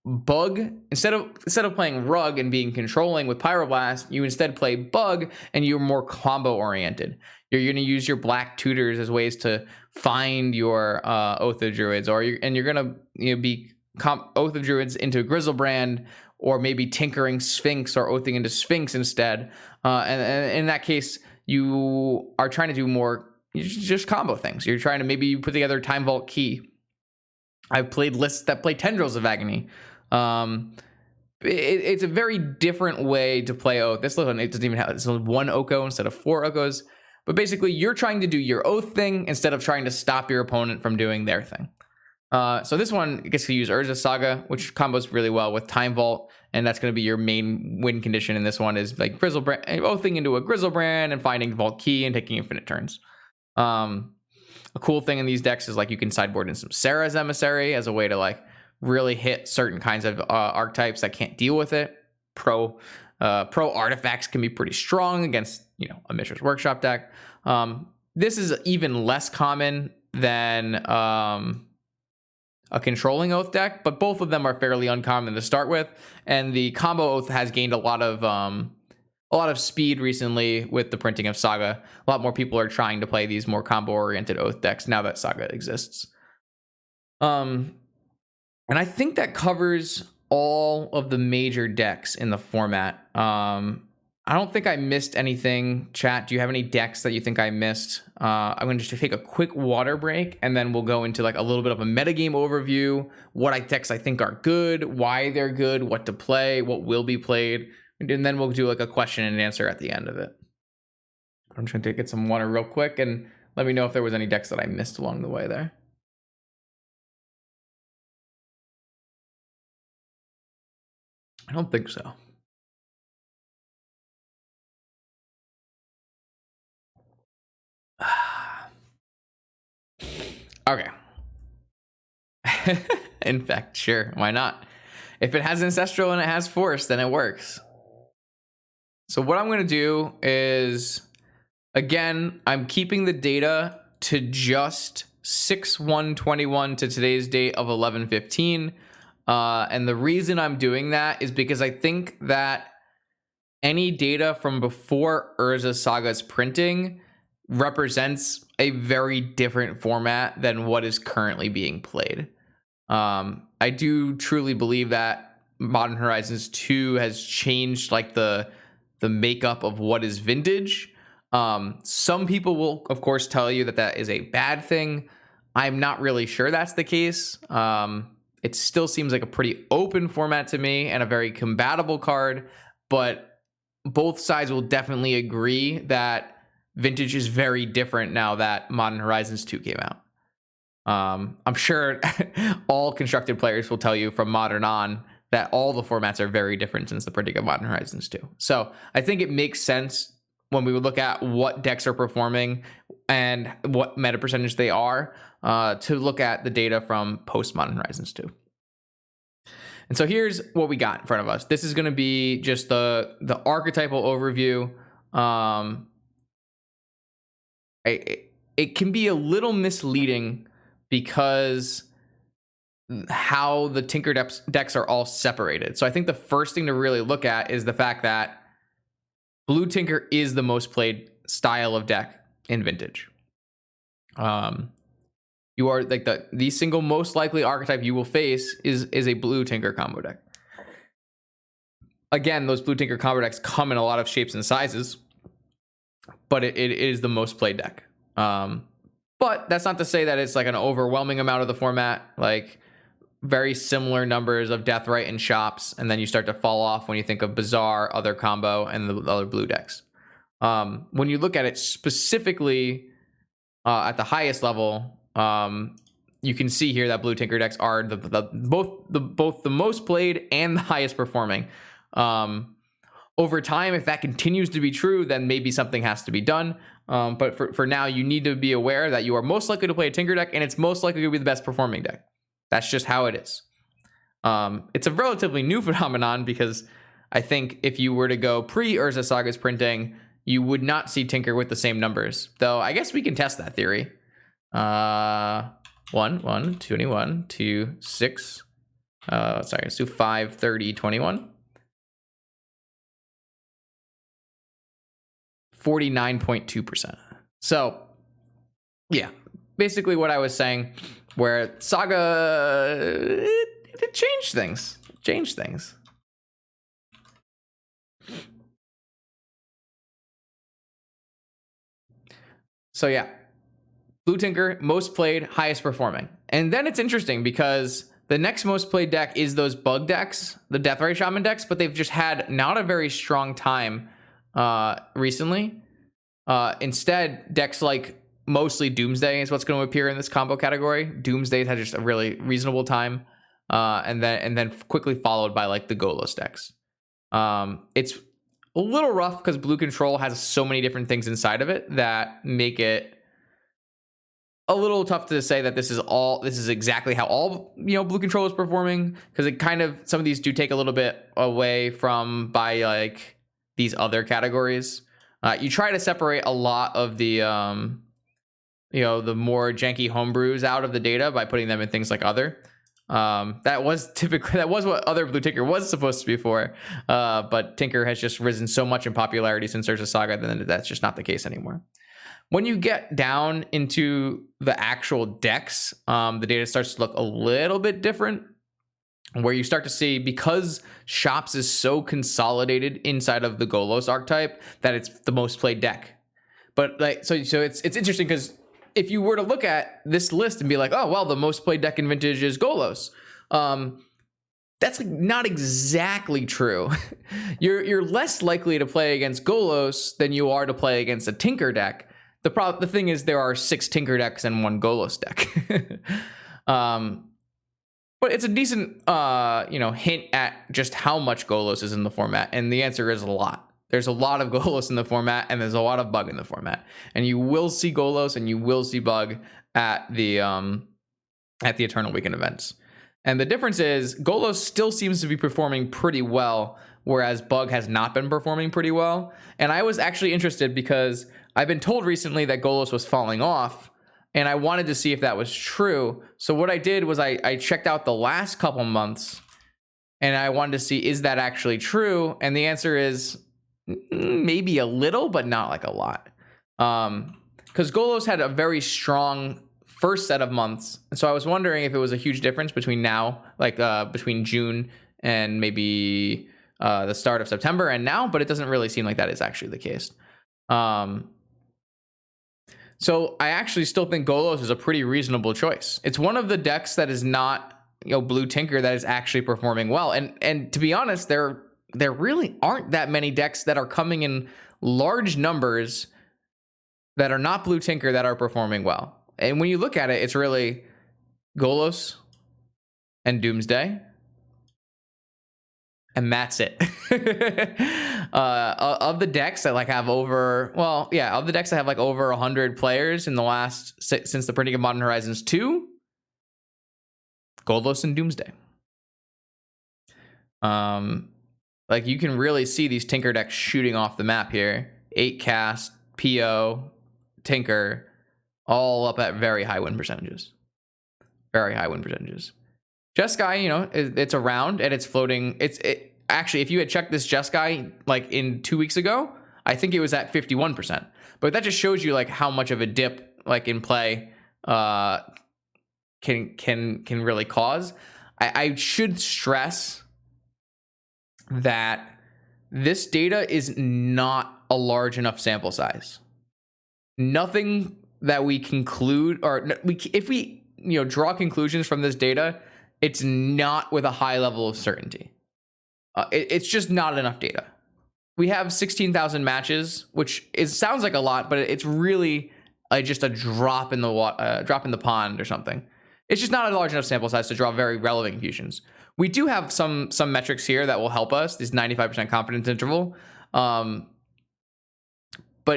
Bug, instead of playing Rug and being controlling with Pyroblast, you instead play Bug and you're more combo oriented. You're going to use your black tutors as ways to find your Oath of Druids, you're going to be Oath of Druids into Grizzlebrand, or maybe tinkering Sphinx or oathing into Sphinx instead. And in that case, you are trying to do more just combo things. You're trying to maybe put together Time Vault Key. I've played lists that play Tendrils of Agony. It's a very different way to play Oath. This one, it doesn't even have, it's 1 Oko instead of 4 Okos. But basically, you're trying to do your Oath thing instead of trying to stop your opponent from doing their thing. So this one gets to use Urza Saga, which combos really well with Time Vault and that's going to be your main win condition in this one, is like Grizzlebrand, oathing into a Grizzlebrand and finding Vault Key and taking infinite turns. A cool thing in these decks is like you can sideboard in some Sarah's Emissary as a way to like really hit certain kinds of archetypes that can't deal with it. Pro artifacts can be pretty strong against, you know, a Mishra's Workshop deck. This is even less common than a controlling oath deck, but both of them are fairly uncommon to start with, and the combo oath has gained a lot of speed recently with the printing of Saga. A lot more people are trying to play these more combo oriented oath decks now that Saga exists. And I think that covers all of the major decks in the format. I don't think I missed anything. Chat, do you have any decks that you think I missed? I'm going to just take a quick water break, and then we'll go into like a little bit of a metagame overview, decks I think are good, why they're good, what to play, what will be played, and then we'll do like a question and answer at the end of it. I'm trying to get some water real quick, and let me know if there was any decks that I missed along the way there. I don't think so. Okay. In fact, sure, why not? If it has Ancestral and it has Force, then it works. So what I'm going to do is, again, I'm keeping the data to just 6/1/21 to today's date of 11/15. And the reason I'm doing that is because I think that any data from before Urza Saga's printing represents a very different format than what is currently being played. I do truly believe that Modern Horizons 2 has changed like the makeup of what is vintage. Some people will, of course, tell you that that is a bad thing. I'm not really sure that's the case. It still seems like a pretty open format to me and a very compatible card, but both sides will definitely agree that vintage is very different now that Modern Horizons 2 came out. I'm sure all constructed players will tell you from Modern on that all the formats are very different since the printing of Modern Horizons 2. So I think it makes sense when we would look at what decks are performing and what meta percentage they are, to look at the data from post Modern Horizons 2. And so here's what we got in front of us. This is going to be just the archetypal overview. It can be a little misleading because how the Tinker decks are all separated. So I think the first thing to really look at is the fact that Blue Tinker is the most played style of deck in Vintage. You are like the single most likely archetype you will face is a Blue Tinker combo deck. Again, those Blue Tinker combo decks come in a lot of shapes and sizes, but it is the most played deck. But that's not to say that it's like an overwhelming amount of the format, like very similar numbers of Deathrite and Shops, and then you start to fall off when you think of Bazaar, other combo, and the other blue decks. When you look at it specifically at the highest level, you can see here that Blue Tinker decks are both the most played and the highest performing. Over time, if that continues to be true, then maybe something has to be done. But for now, you need to be aware that you are most likely to play a Tinker deck, and it's most likely to be the best performing deck. That's just how it is. It's a relatively new phenomenon because I think if you were to go pre-Urza Saga's printing, you would not see Tinker with the same numbers. Though I guess we can test that theory. 1, 21, 2, 6. Let's do 5, 30, 21. 49.2%. So, yeah, basically what I was saying, where Saga it changed things. So yeah, Blue Tinker, most played, highest performing. And then it's interesting because the next most played deck is those bug decks, the Deathrite Shaman decks, but they've just had not a very strong time recently. Instead, decks like mostly Doomsday is what's going to appear in this combo category. Doomsday had just a really reasonable time. and then quickly followed by like the Golos decks. It's a little rough because blue control has so many different things inside of it that make it a little tough to say that this is exactly how all blue control is performing, because it kind of, some of these do take a little bit away from by like these other categories. You try to separate a lot of the the more janky homebrews out of the data by putting them in things like other. That was what other blue Tinker was supposed to be for, but Tinker has just risen so much in popularity since there's a Saga that that's just not the case anymore. When you get down into the actual decks, the data starts to look a little bit different, where you start to see, because Shops is so consolidated inside of the Golos archetype, that it's the most played deck. But like, so it's interesting, because if you were to look at this list and be like, oh, well, the most played deck in Vintage is Golos, that's like not exactly true. You're less likely to play against Golos than you are to play against a Tinker deck. The thing is, there are 6 Tinker decks and 1 Golos deck. But it's a decent hint at just how much Golos is in the format, and the answer is a lot. There's a lot of Golos in the format, and there's a lot of Bug in the format, and you will see Golos and you will see Bug at the Eternal Weekend events. And the difference is Golos still seems to be performing pretty well, whereas Bug has not been performing pretty well. And I was actually interested because I've been told recently that Golos was falling off, and I wanted to see if that was true. So what I did was I checked out the last couple months, and I wanted to see, is that actually true? And the answer is maybe a little, but not like a lot. Because Golos had a very strong first set of months. And so I was wondering if it was a huge difference between now, like between June and maybe the start of September and now, but it doesn't really seem like that is actually the case. So I actually still think Golos is a pretty reasonable choice. It's one of the decks that is not, blue Tinker, that is actually performing well. And to be honest, there really aren't that many decks that are coming in large numbers that are not blue Tinker that are performing well. And when you look at it, it's really Golos and Doomsday, and that's it. Of the decks that have over 100 players in the last, since the printing of Modern Horizons 2, Golos and Doomsday. You can really see these Tinker decks shooting off the map here. 8 cast, PO, Tinker, all up at very high win percentages. Very high win percentages. Jeskai, it's around and it's floating. Actually, if you had checked this Jeskai in 2 weeks ago, I think it was at 51%. But that just shows you how much of a dip in play can really cause. I should stress that this data is not a large enough sample size. Nothing that we conclude, if we draw conclusions from this data, it's not with a high level of certainty. It's just not enough data. We have 16,000 matches, which sounds like a lot, but it's really just a drop in the pond or something. It's just not a large enough sample size to draw very relevant conclusions. We do have some metrics here that will help us. This 95% confidence interval. But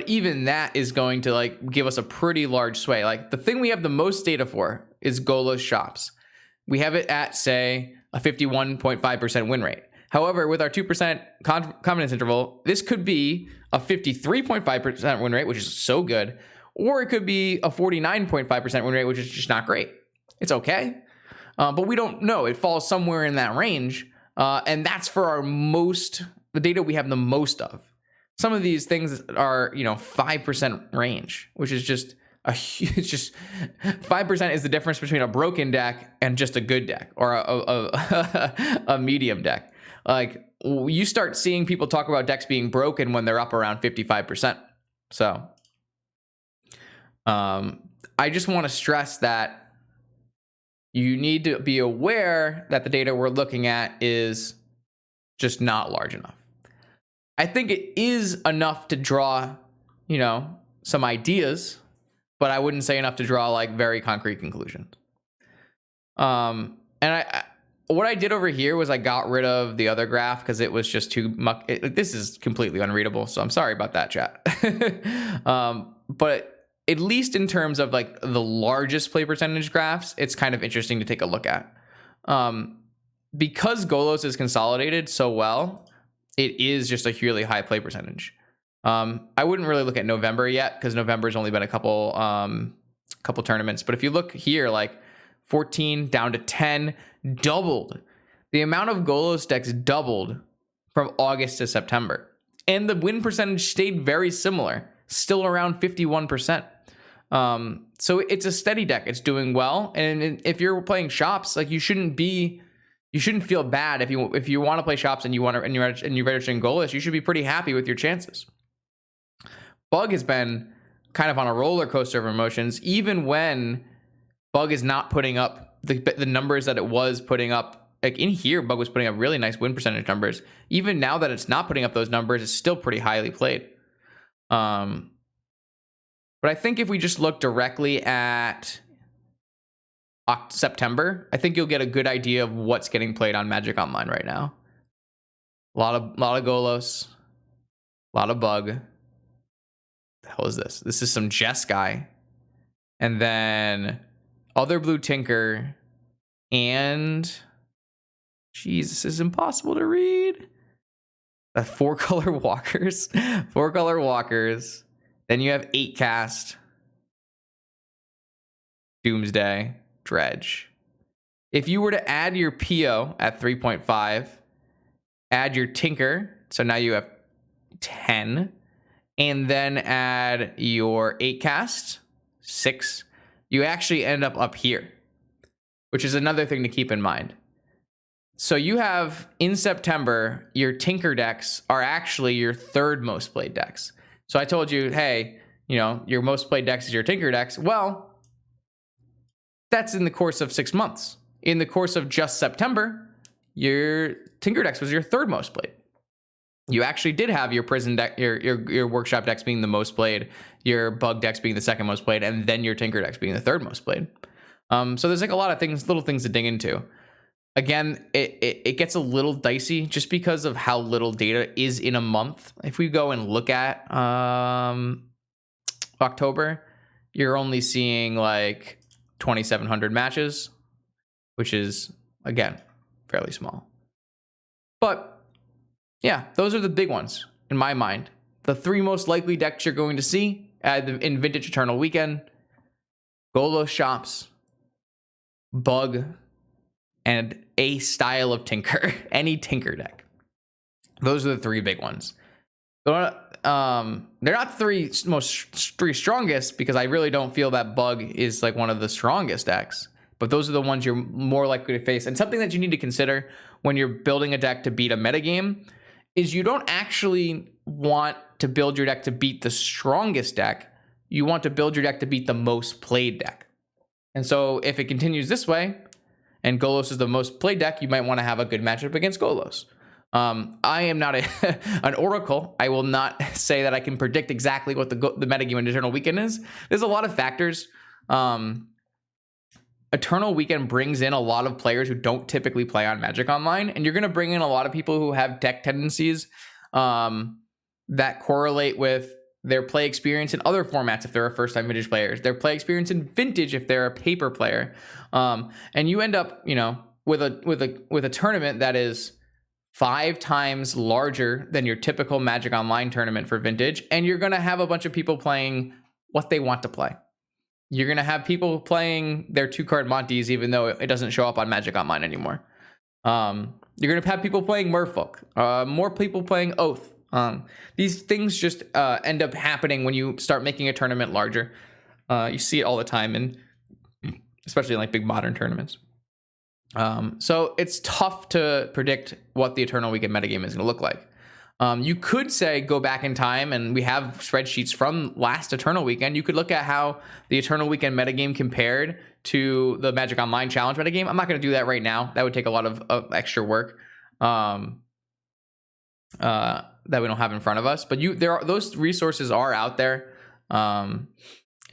even that is going to give us a pretty large sway. The thing we have the most data for is Golos Shops. We have it at, say, a 51.5% win rate. However, with our 2% confidence interval, this could be a 53.5% win rate, which is so good, or it could be a 49.5% win rate, which is just not great. It's okay, but we don't know. It falls somewhere in that range, and that's for the data we have the most of. Some of these things are, 5% range, which is just it's just 5% is the difference between a broken deck and just a good deck, or a medium deck. You start seeing people talk about decks being broken when they're up around 55%. So I just want to stress that you need to be aware that the data we're looking at is just not large enough. I think it is enough to draw, some ideas, but I wouldn't say enough to draw very concrete conclusions. And what I did over here was I got rid of the other graph because it was just too much. This is completely unreadable, so I'm sorry about that, chat. But at least in terms of like the largest play percentage graphs, it's kind of interesting to take a look at. Because Golos is consolidated so well, it is just a really high play percentage. I wouldn't really look at November yet because November's only been a couple tournaments. But if you look here, like 14 down to 10, doubled. The amount of Golos decks doubled from August to September. And the win percentage stayed very similar, still around 51%. So it's a steady deck. It's doing well. And if you're playing shops, like you shouldn't feel bad if you want to play shops and you're registering Golos, you should be pretty happy with your chances. Bug has been kind of on a roller coaster of emotions, even when Bug is not putting up the numbers that it was putting up. Like in here, Bug was putting up really nice win percentage numbers. Even now that it's not putting up those numbers, it's still pretty highly played. But I think if we just look directly at September, I think you'll get a good idea of what's getting played on Magic Online right now. A lot of Golos, a lot of Bug. What the hell is this? This is some Jeskai. And then other blue Tinker. And Jesus, this is impossible to read. 4-color walkers. 4-color walkers. Then you have 8 cast. Doomsday. Dredge. If you were to add your PO at 3.5, add your Tinker, so now you have 10, and then add your 8 cast, 6, you actually end up here, which is another thing to keep in mind. So you have, in September, your Tinker decks are actually your 3rd most played decks. So I told you, hey, your most played decks is your Tinker decks. Well, that's in the course of 6 months. In the course of just September, your Tinker decks was your 3rd most played. You actually did have your Prison deck, your Workshop decks being the most played, your Bug decks being the 2nd most played, and then your Tinker decks being the 3rd most played. So there's like a lot of things, little things to dig into. Again, it gets a little dicey just because of how little data is in a month. If we go and look at October, you're only seeing like 2,700 matches, which is, again, fairly small. But yeah, those are the big ones in my mind. The 3 most likely decks you're going to see in Vintage Eternal Weekend: Golos shops, Bug, and a style of Tinker. Any Tinker deck. Those are the 3 big ones. They're not 3 strongest, because I really don't feel that Bug is like one of the strongest decks, but those are the ones you're more likely to face. And something that you need to consider when you're building a deck to beat a metagame is you don't actually want to build your deck to beat the strongest deck. You want to build your deck to beat the most played deck. And so if it continues this way and Golos is the most played deck, you might want to have a good matchup against Golos. I am not an oracle. I will not say that I can predict exactly what the metagame in Eternal Weekend is. There's a lot of factors. Eternal Weekend brings in a lot of players who don't typically play on Magic Online, and you're going to bring in a lot of people who have deck tendencies that correlate with their play experience in other formats if they're a first-time Vintage players, their play experience in Vintage if they're a paper player, and you end up, with a tournament that is 5 times larger than your typical Magic Online tournament for Vintage, and you're going to have a bunch of people playing what they want to play. You're going to have people playing their 2-card Monties, even though it doesn't show up on Magic Online anymore. You're going to have people playing Merfolk, more people playing Oath. These things just end up happening when you start making a tournament larger. You see it all the time, and especially in like big modern tournaments. So it's tough to predict what the Eternal Weekend metagame is going to look like. You could say go back in time, and we have spreadsheets from last Eternal Weekend. You could look at how the Eternal Weekend metagame compared to the Magic Online Challenge metagame. I'm not going to do that right now. That would take a lot of extra work that we don't have in front of us. But those resources are out there, and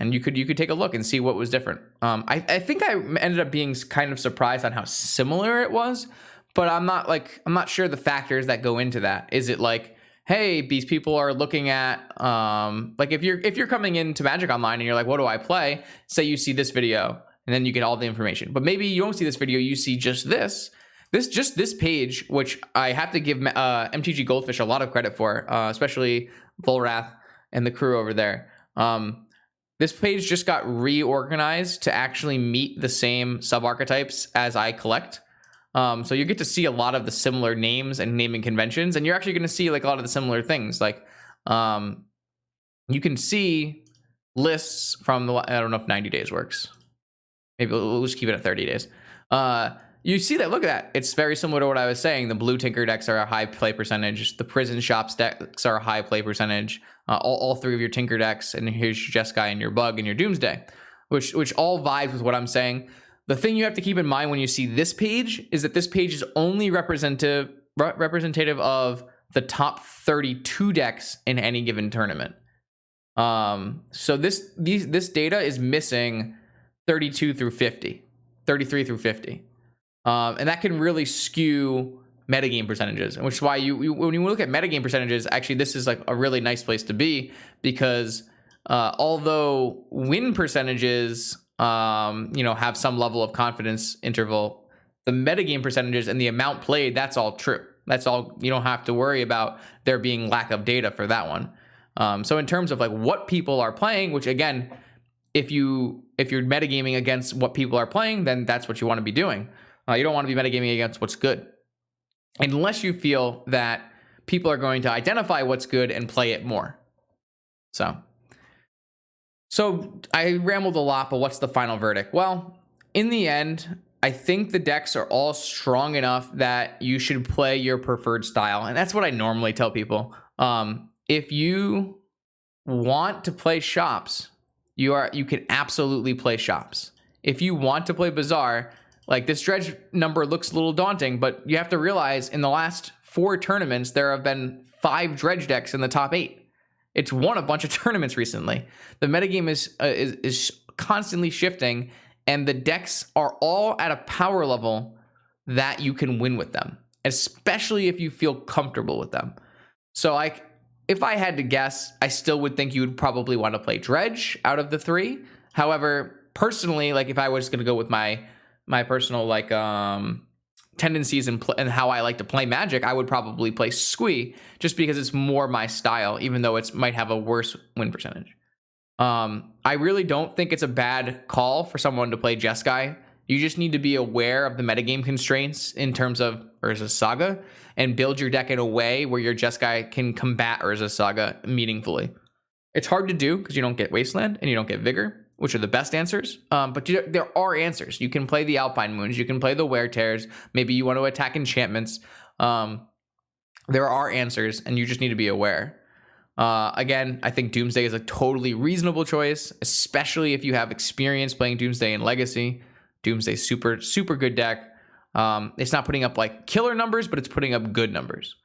And you could take a look and see what was different. I think I ended up being kind of surprised on how similar it was, but I'm not sure the factors that go into that. Is it like, hey, these people are looking at like if you're coming into Magic Online and you're like, what do I play? Say you see this video and then you get all the information, but maybe you don't see this video, you see just this page, which I have to give MTG Goldfish a lot of credit for, especially Volrath and the crew over there. This page just got reorganized to actually meet the same sub-archetypes as I collect. So you get to see a lot of the similar names and naming conventions, and you're actually going to see like a lot of the similar things. Like you can see lists from I don't know if 90 days works. Maybe we'll just keep it at 30 days. You see that, look at that. It's very similar to what I was saying. The blue Tinker decks are a high play percentage. The Prison Shops decks are a high play percentage. All three of your Tinker decks, and here's your Jeskai and your Bug and your Doomsday, which all vibes with what I'm saying. The thing you have to keep in mind when you see this page is that this page is only representative of the top 32 decks in any given tournament. So this data is missing 32 through 50, 33 through 50. And that can really skew metagame percentages, which is why when you look at metagame percentages, actually this is like a really nice place to be, because although win percentages have some level of confidence interval, the metagame percentages and the amount played, that's all true. That's all. You don't have to worry about there being lack of data for that one. So in terms of like what people are playing, which again, if you're metagaming against what people are playing, then that's what you want to be doing. You don't want to be metagaming against what's good, unless you feel that people are going to identify what's good and play it more. So I rambled a lot, but what's the final verdict? Well, in the end, I think the decks are all strong enough that you should play your preferred style. And that's what I normally tell people. If you want to play shops, you can absolutely play shops. If you want to play Bazaar, like this Dredge number looks a little daunting, but you have to realize in the last 4 tournaments, there have been 5 Dredge decks in the top 8. It's won a bunch of tournaments recently. The metagame is constantly shifting, and the decks are all at a power level that you can win with them, especially if you feel comfortable with them. So if I had to guess, I still would think you would probably want to play Dredge out of the 3. However, personally, like if I was going to go with my personal like tendencies and how I like to play Magic, I would probably play Squee, just because it's more my style, even though it might have a worse win percentage. I really don't think it's a bad call for someone to play Jeskai. You just need to be aware of the metagame constraints in terms of Urza Saga, and build your deck in a way where your Jeskai can combat Urza Saga meaningfully. It's hard to do because you don't get Wasteland and you don't get Vigor, which are the best answers. But there are answers. You can play the Alpine Moons. You can play the Wear Tears. Maybe you want to attack enchantments. There are answers, and you just need to be aware. Again, I think Doomsday is a totally reasonable choice, especially if you have experience playing Doomsday in Legacy. Doomsday's super, super good deck. It's not putting up like killer numbers, but it's putting up good numbers.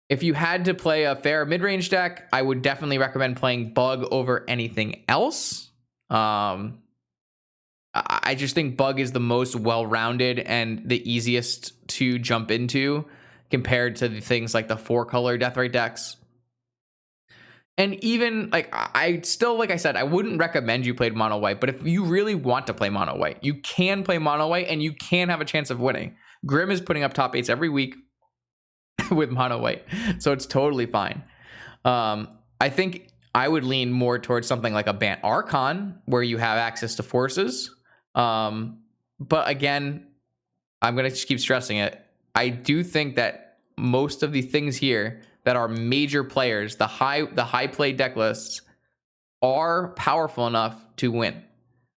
If you had to play a fair mid-range deck, I would definitely recommend playing Bug over anything else. I just think Bug is the most well-rounded and the easiest to jump into compared to the things like the 4-color Deathrite decks. And even like I said, I wouldn't recommend you played mono white, but if you really want to play mono white, you can play mono white and you can have a chance of winning. Grim is putting up top 8s every week with mono white, so it's totally fine. I think I would lean more towards something like a Bant Archon, where you have access to forces. But again, I'm gonna just keep stressing it. I do think that most of the things here that are major players, the high play deck lists, are powerful enough to win.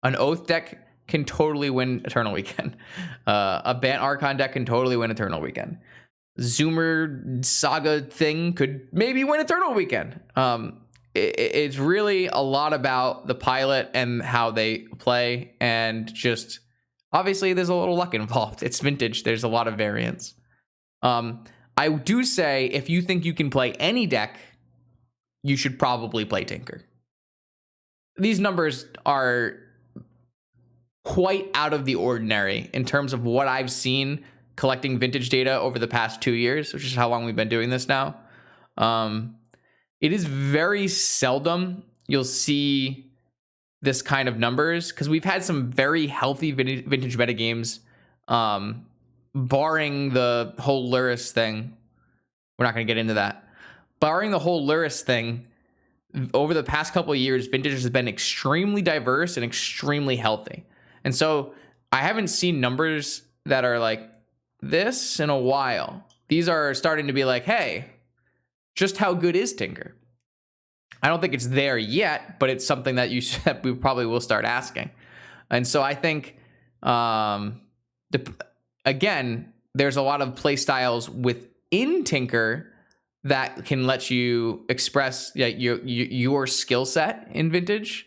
An Oath deck can totally win Eternal Weekend. A Bant Archon deck can totally win Eternal Weekend. Zoomer Saga thing could maybe win Eternal Weekend. It's really a lot about the pilot and how they play, and just obviously there's a little luck involved. It's vintage. There's a lot of variance. I do say if you think you can play any deck, you should probably play Tinker. These numbers are quite out of the ordinary in terms of what I've seen collecting vintage data over the past 2 years, which is how long we've been doing this now. It is very seldom you'll see this kind of numbers, because we've had some very healthy vintage metagames, barring the whole Luris thing. We're not going to get into that. Barring the whole Luris thing, over the past couple of years, vintage has been extremely diverse and extremely healthy. And so I haven't seen numbers that are like this in a while. These are starting to be like, hey, just how good is Tinker? I don't think it's there yet, but it's something that we probably will start asking. And so I think, again, there's a lot of play styles within Tinker that can let you express your skill set in vintage.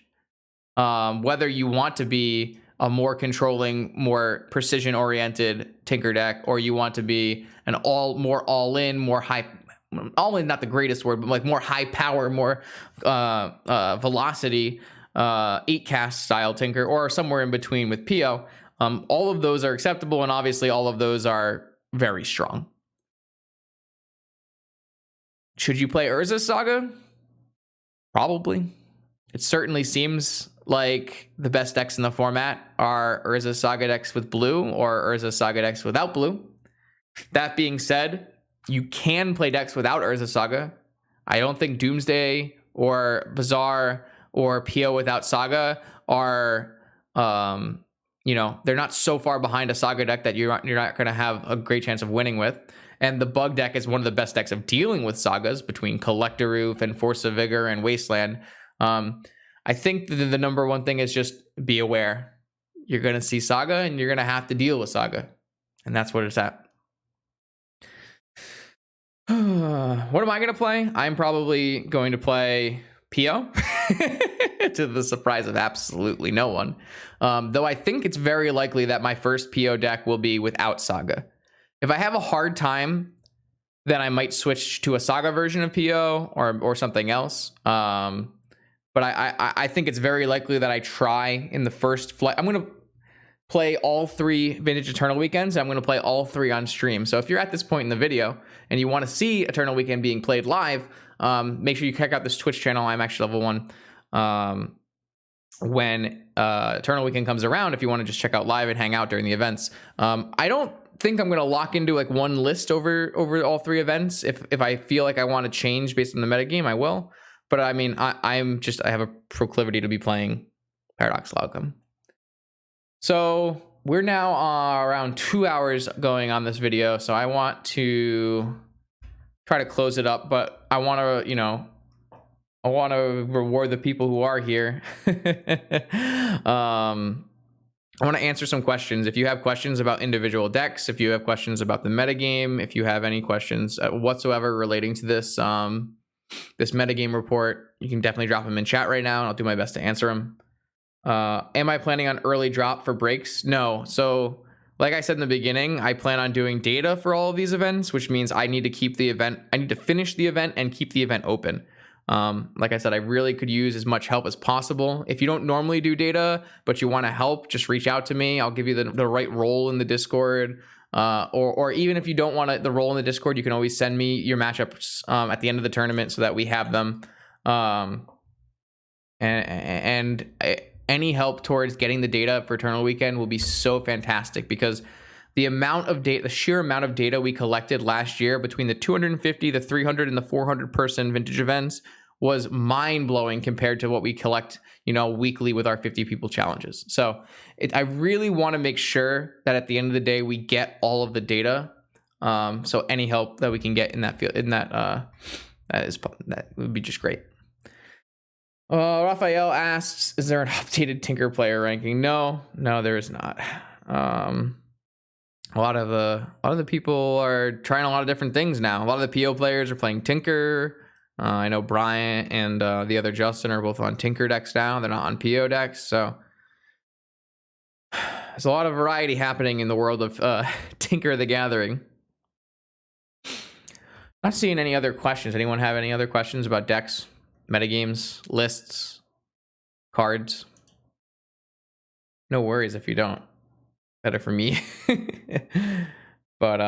Whether you want to be a more controlling, more precision-oriented Tinker deck, or you want to be an all-in, more high. All-in, not the greatest word, but like more high power, more velocity, 8-cast style Tinker, or somewhere in between with PO. All of those are acceptable, and obviously all of those are very strong. Should you play Urza's Saga? Probably. It certainly seems like the best decks in the format are Urza's Saga decks with blue or Urza's Saga decks without blue. That being said, you can play decks without Urza's Saga. I don't think Doomsday or Bazaar or PO without Saga are, they're not so far behind a Saga deck that you're not going to have a great chance of winning with. And the Bug deck is one of the best decks of dealing with Sagas between Collector Roof and Force of Vigor and Wasteland. I think the number one thing is just be aware. You're going to see Saga and you're going to have to deal with Saga. And that's what it's at. What am I going to play? I'm probably going to play PO to the surprise of absolutely no one. Though I think it's very likely that my first PO deck will be without Saga. If I have a hard time, then I might switch to a Saga version of PO or something else. But I think it's very likely that I try in the first flight. I'm going to play all 3 Vintage Eternal Weekends. I'm going to play all 3 on stream. So if you're at this point in the video and you want to see Eternal Weekend being played live, make sure you check out this Twitch channel. I'm actually level 1. When Eternal Weekend comes around, if you want to just check out live and hang out during the events. I don't think I'm going to lock into like one list over all 3 events. If I feel like I want to change based on the metagame, I will. But I mean, I have a proclivity to be playing Paradox Logum. So we're now around 2 hours going on this video. So I want to try to close it up, but I want to, I want to reward the people who are here. I want to answer some questions. If you have questions about individual decks, if you have questions about the metagame, if you have any questions whatsoever relating to this this metagame report, you can definitely drop them in chat right now, and I'll do my best to answer them. Am I planning on early drop for breaks? No. So like I said in the beginning, I plan on doing data for all of these events, which means I need to keep the event. I need to finish the event and keep the event open. Like I said, I really could use as much help as possible. If you don't normally do data, but you want to help, just reach out to me. I'll give you the right role in the Discord. Or even if you don't want the role in the Discord, you can always send me your matchups at the end of the tournament so that we have them. And any help towards getting the data for Eternal Weekend will be so fantastic, because the amount of data, the sheer amount of data we collected last year between the 250, the 300, and the 400 person vintage events was mind-blowing compared to what we collect, weekly with our 50 people challenges. So I really want to make sure that at the end of the day, we get all of the data. So any help that we can get in that field, that would be just great. Raphael asks, is there an updated Tinker player ranking? No, there is not. A lot of the people are trying a lot of different things now. A lot of the PO players are playing Tinker. I know Brian and the other Justin are both on Tinker decks now. They're not on PO decks. So there's a lot of variety happening in the world of Tinker the Gathering. Not seeing any other questions. Anyone have any other questions about decks? metagames, lists, cards. No worries if you don't. Better for me. But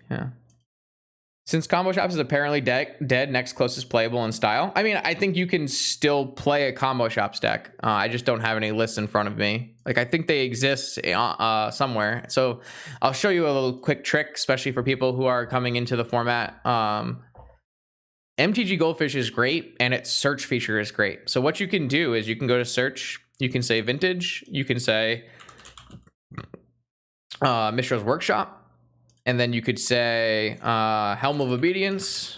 yeah. Since Combo Shops is apparently dead, next closest playable in style. I mean, I think you can still play a Combo Shops deck. I just don't have any lists in front of me. Like, I think they exist somewhere. So I'll show you a little quick trick, especially for people who are coming into the format. MTG Goldfish is great, and its search feature is great. So what you can do is you can go to search. You can say vintage. You can say Mishra's Workshop. And then you could say Helm of Obedience,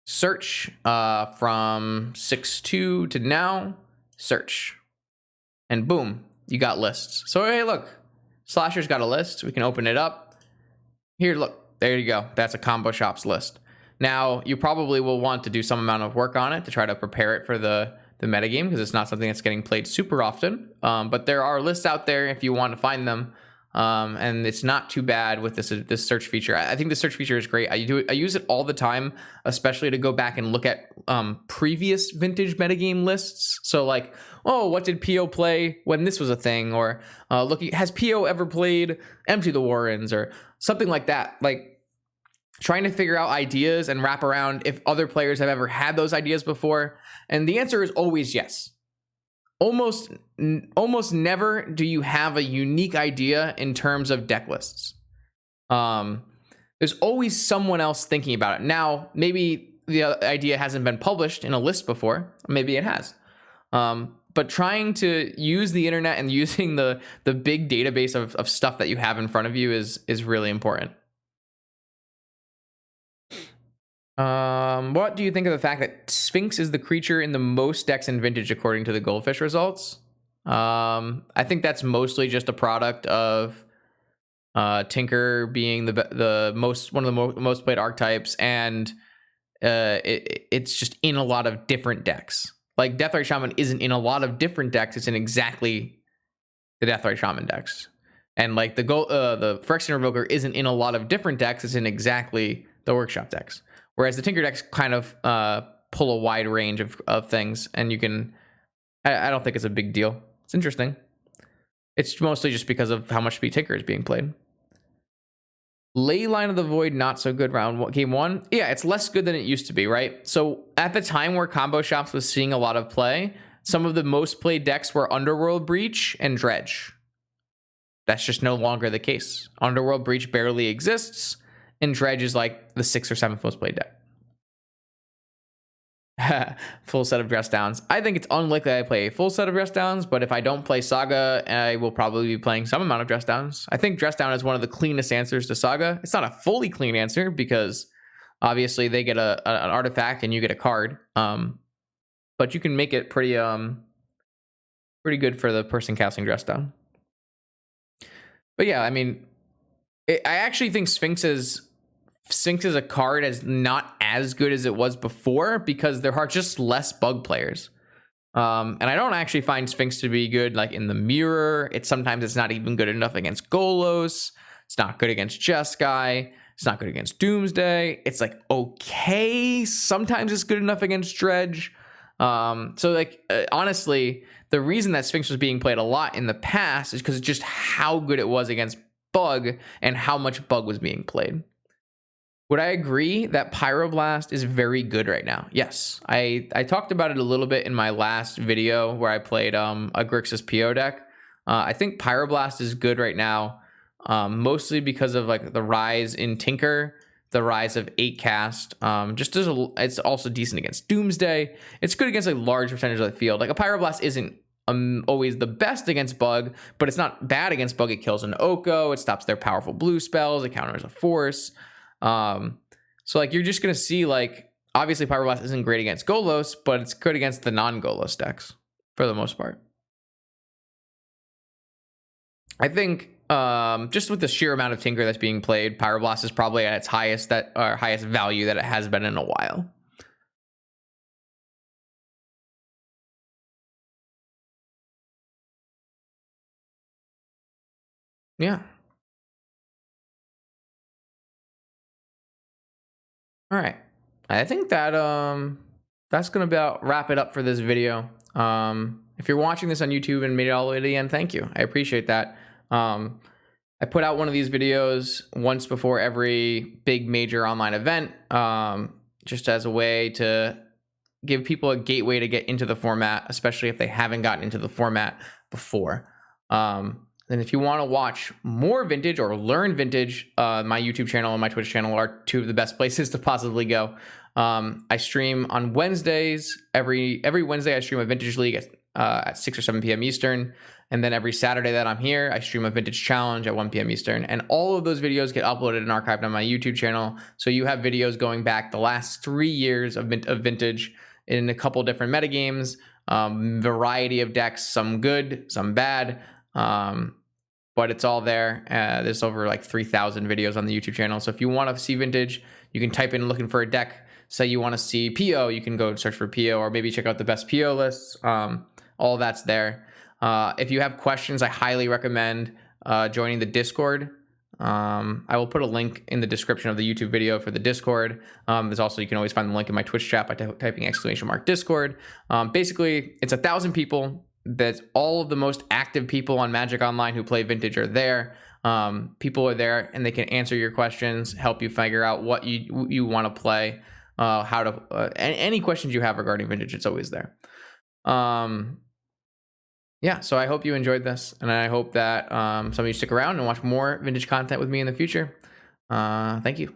search from 6.2 to now, search. And boom, you got lists. So, hey, look, Slasher's got a list. We can open it up. Here, look, there you go. That's a Combo Shops list. Now, you probably will want to do some amount of work on it to try to prepare it for the metagame, because it's not something that's getting played super often. But there are lists out there if you want to find them. And it's not too bad with this search feature. I think the search feature is great. I use it all the time, especially to go back and look at previous vintage metagame lists. So like, oh, what did PO play when this was a thing? Or has PO ever played Empty the Warrens or something like that? Like trying to figure out ideas and wrap around if other players have ever had those ideas before. And the answer is always yes. Almost never do you have a unique idea in terms of deck lists. There's always someone else thinking about it. Now, maybe the idea hasn't been published in a list before. Maybe it has. But trying to use the internet and using the big database of stuff that you have in front of you is really important. What do you think of the fact that Sphinx is the creature in the most decks in Vintage according to the Goldfish results? I think that's mostly just a product of Tinker being one of the most played archetypes, and it's just in a lot of different decks. Like Deathrite Shaman isn't in a lot of different decks; it's in exactly the Deathrite Shaman decks. And like the Phyrexian Revoker isn't in a lot of different decks; it's in exactly the Workshop decks. Whereas the Tinker decks kind of pull a wide range of things, and you can. I don't think it's a big deal. It's interesting. It's mostly just because of how much speed Tinker is being played. Leyline of the Void, not so good game one. Yeah, it's less good than it used to be, right? So at the time where Combo Shops was seeing a lot of play, some of the most played decks were Underworld Breach and Dredge. That's just no longer the case. Underworld Breach barely exists, and Dredge is like the 6th or 7th most played deck. Full set of dress downs. I think it's unlikely I play a full set of dress downs, but if I don't play Saga, I will probably be playing some amount of dress downs. I think dress down is one of the cleanest answers to Saga. It's not a fully clean answer because obviously they get an artifact and you get a card. But you can make it pretty good for the person casting dress down. But yeah, I mean, I actually think Sphinx as a card is not as good as it was before because there are just less bug players. And I don't actually find Sphinx to be good like in the mirror. Sometimes it's not even good enough against Golos. It's not good against Jeskai. It's not good against Doomsday. It's like okay. Sometimes it's good enough against Dredge. So like honestly, the reason that Sphinx was being played a lot in the past is because it's just how good it was against bug and how much bug was being played. Would I agree that Pyroblast is very good right now? Yes. I talked about it a little bit in my last video where I played a Grixis PO deck. I think Pyroblast is good right now, mostly because of like the rise in Tinker, the rise of 8-cast. It's also decent against Doomsday. It's good against a large percentage of the field. Like a Pyroblast isn't always the best against bug, but it's not bad against bug. It kills an Oko. It stops their powerful blue spells. It counters a force. So like you're just gonna see like obviously Pyroblast isn't great against Golos, but it's good against the non-Golos decks for the most part. I think just with the sheer amount of Tinker that's being played, Pyroblast is probably at its highest value that it has been in a while. Yeah. All right. I think that that's gonna about wrap it up for this video. If you're watching this on YouTube and made it all the way to the end, thank you. I appreciate that. I put out one of these videos once before every big major online event, just as a way to give people a gateway to get into the format, especially if they haven't gotten into the format before. And if you want to watch more vintage or learn vintage, my YouTube channel and my Twitch channel are two of the best places to possibly go. I stream on Wednesdays. Every Wednesday, I stream a vintage league at 6 or 7 p.m. Eastern. And then every Saturday that I'm here, I stream a vintage challenge at 1 p.m. Eastern. And all of those videos get uploaded and archived on my YouTube channel. So you have videos going back the last 3 years of vintage in a couple different metagames, variety of decks, some good, some bad. But it's all there. There's over like 3,000 videos on the YouTube channel. So if you want to see vintage, you can type in looking for a deck. Say you want to see PO, you can go search for PO, or maybe check out the best PO lists. All that's there. If you have questions, I highly recommend joining the Discord. I will put a link in the description of the YouTube video for the Discord. There's also, you can always find the link in my Twitch chat by typing !Discord. Basically, it's 1,000 people. That's all of the most active people on Magic Online who play vintage are there. People are there and they can answer your questions, help you figure out what you want to play, how to any questions you have regarding vintage. It's always there. Yeah, so I hope you enjoyed this, and I hope that some of you stick around and watch more vintage content with me in the future. Thank you.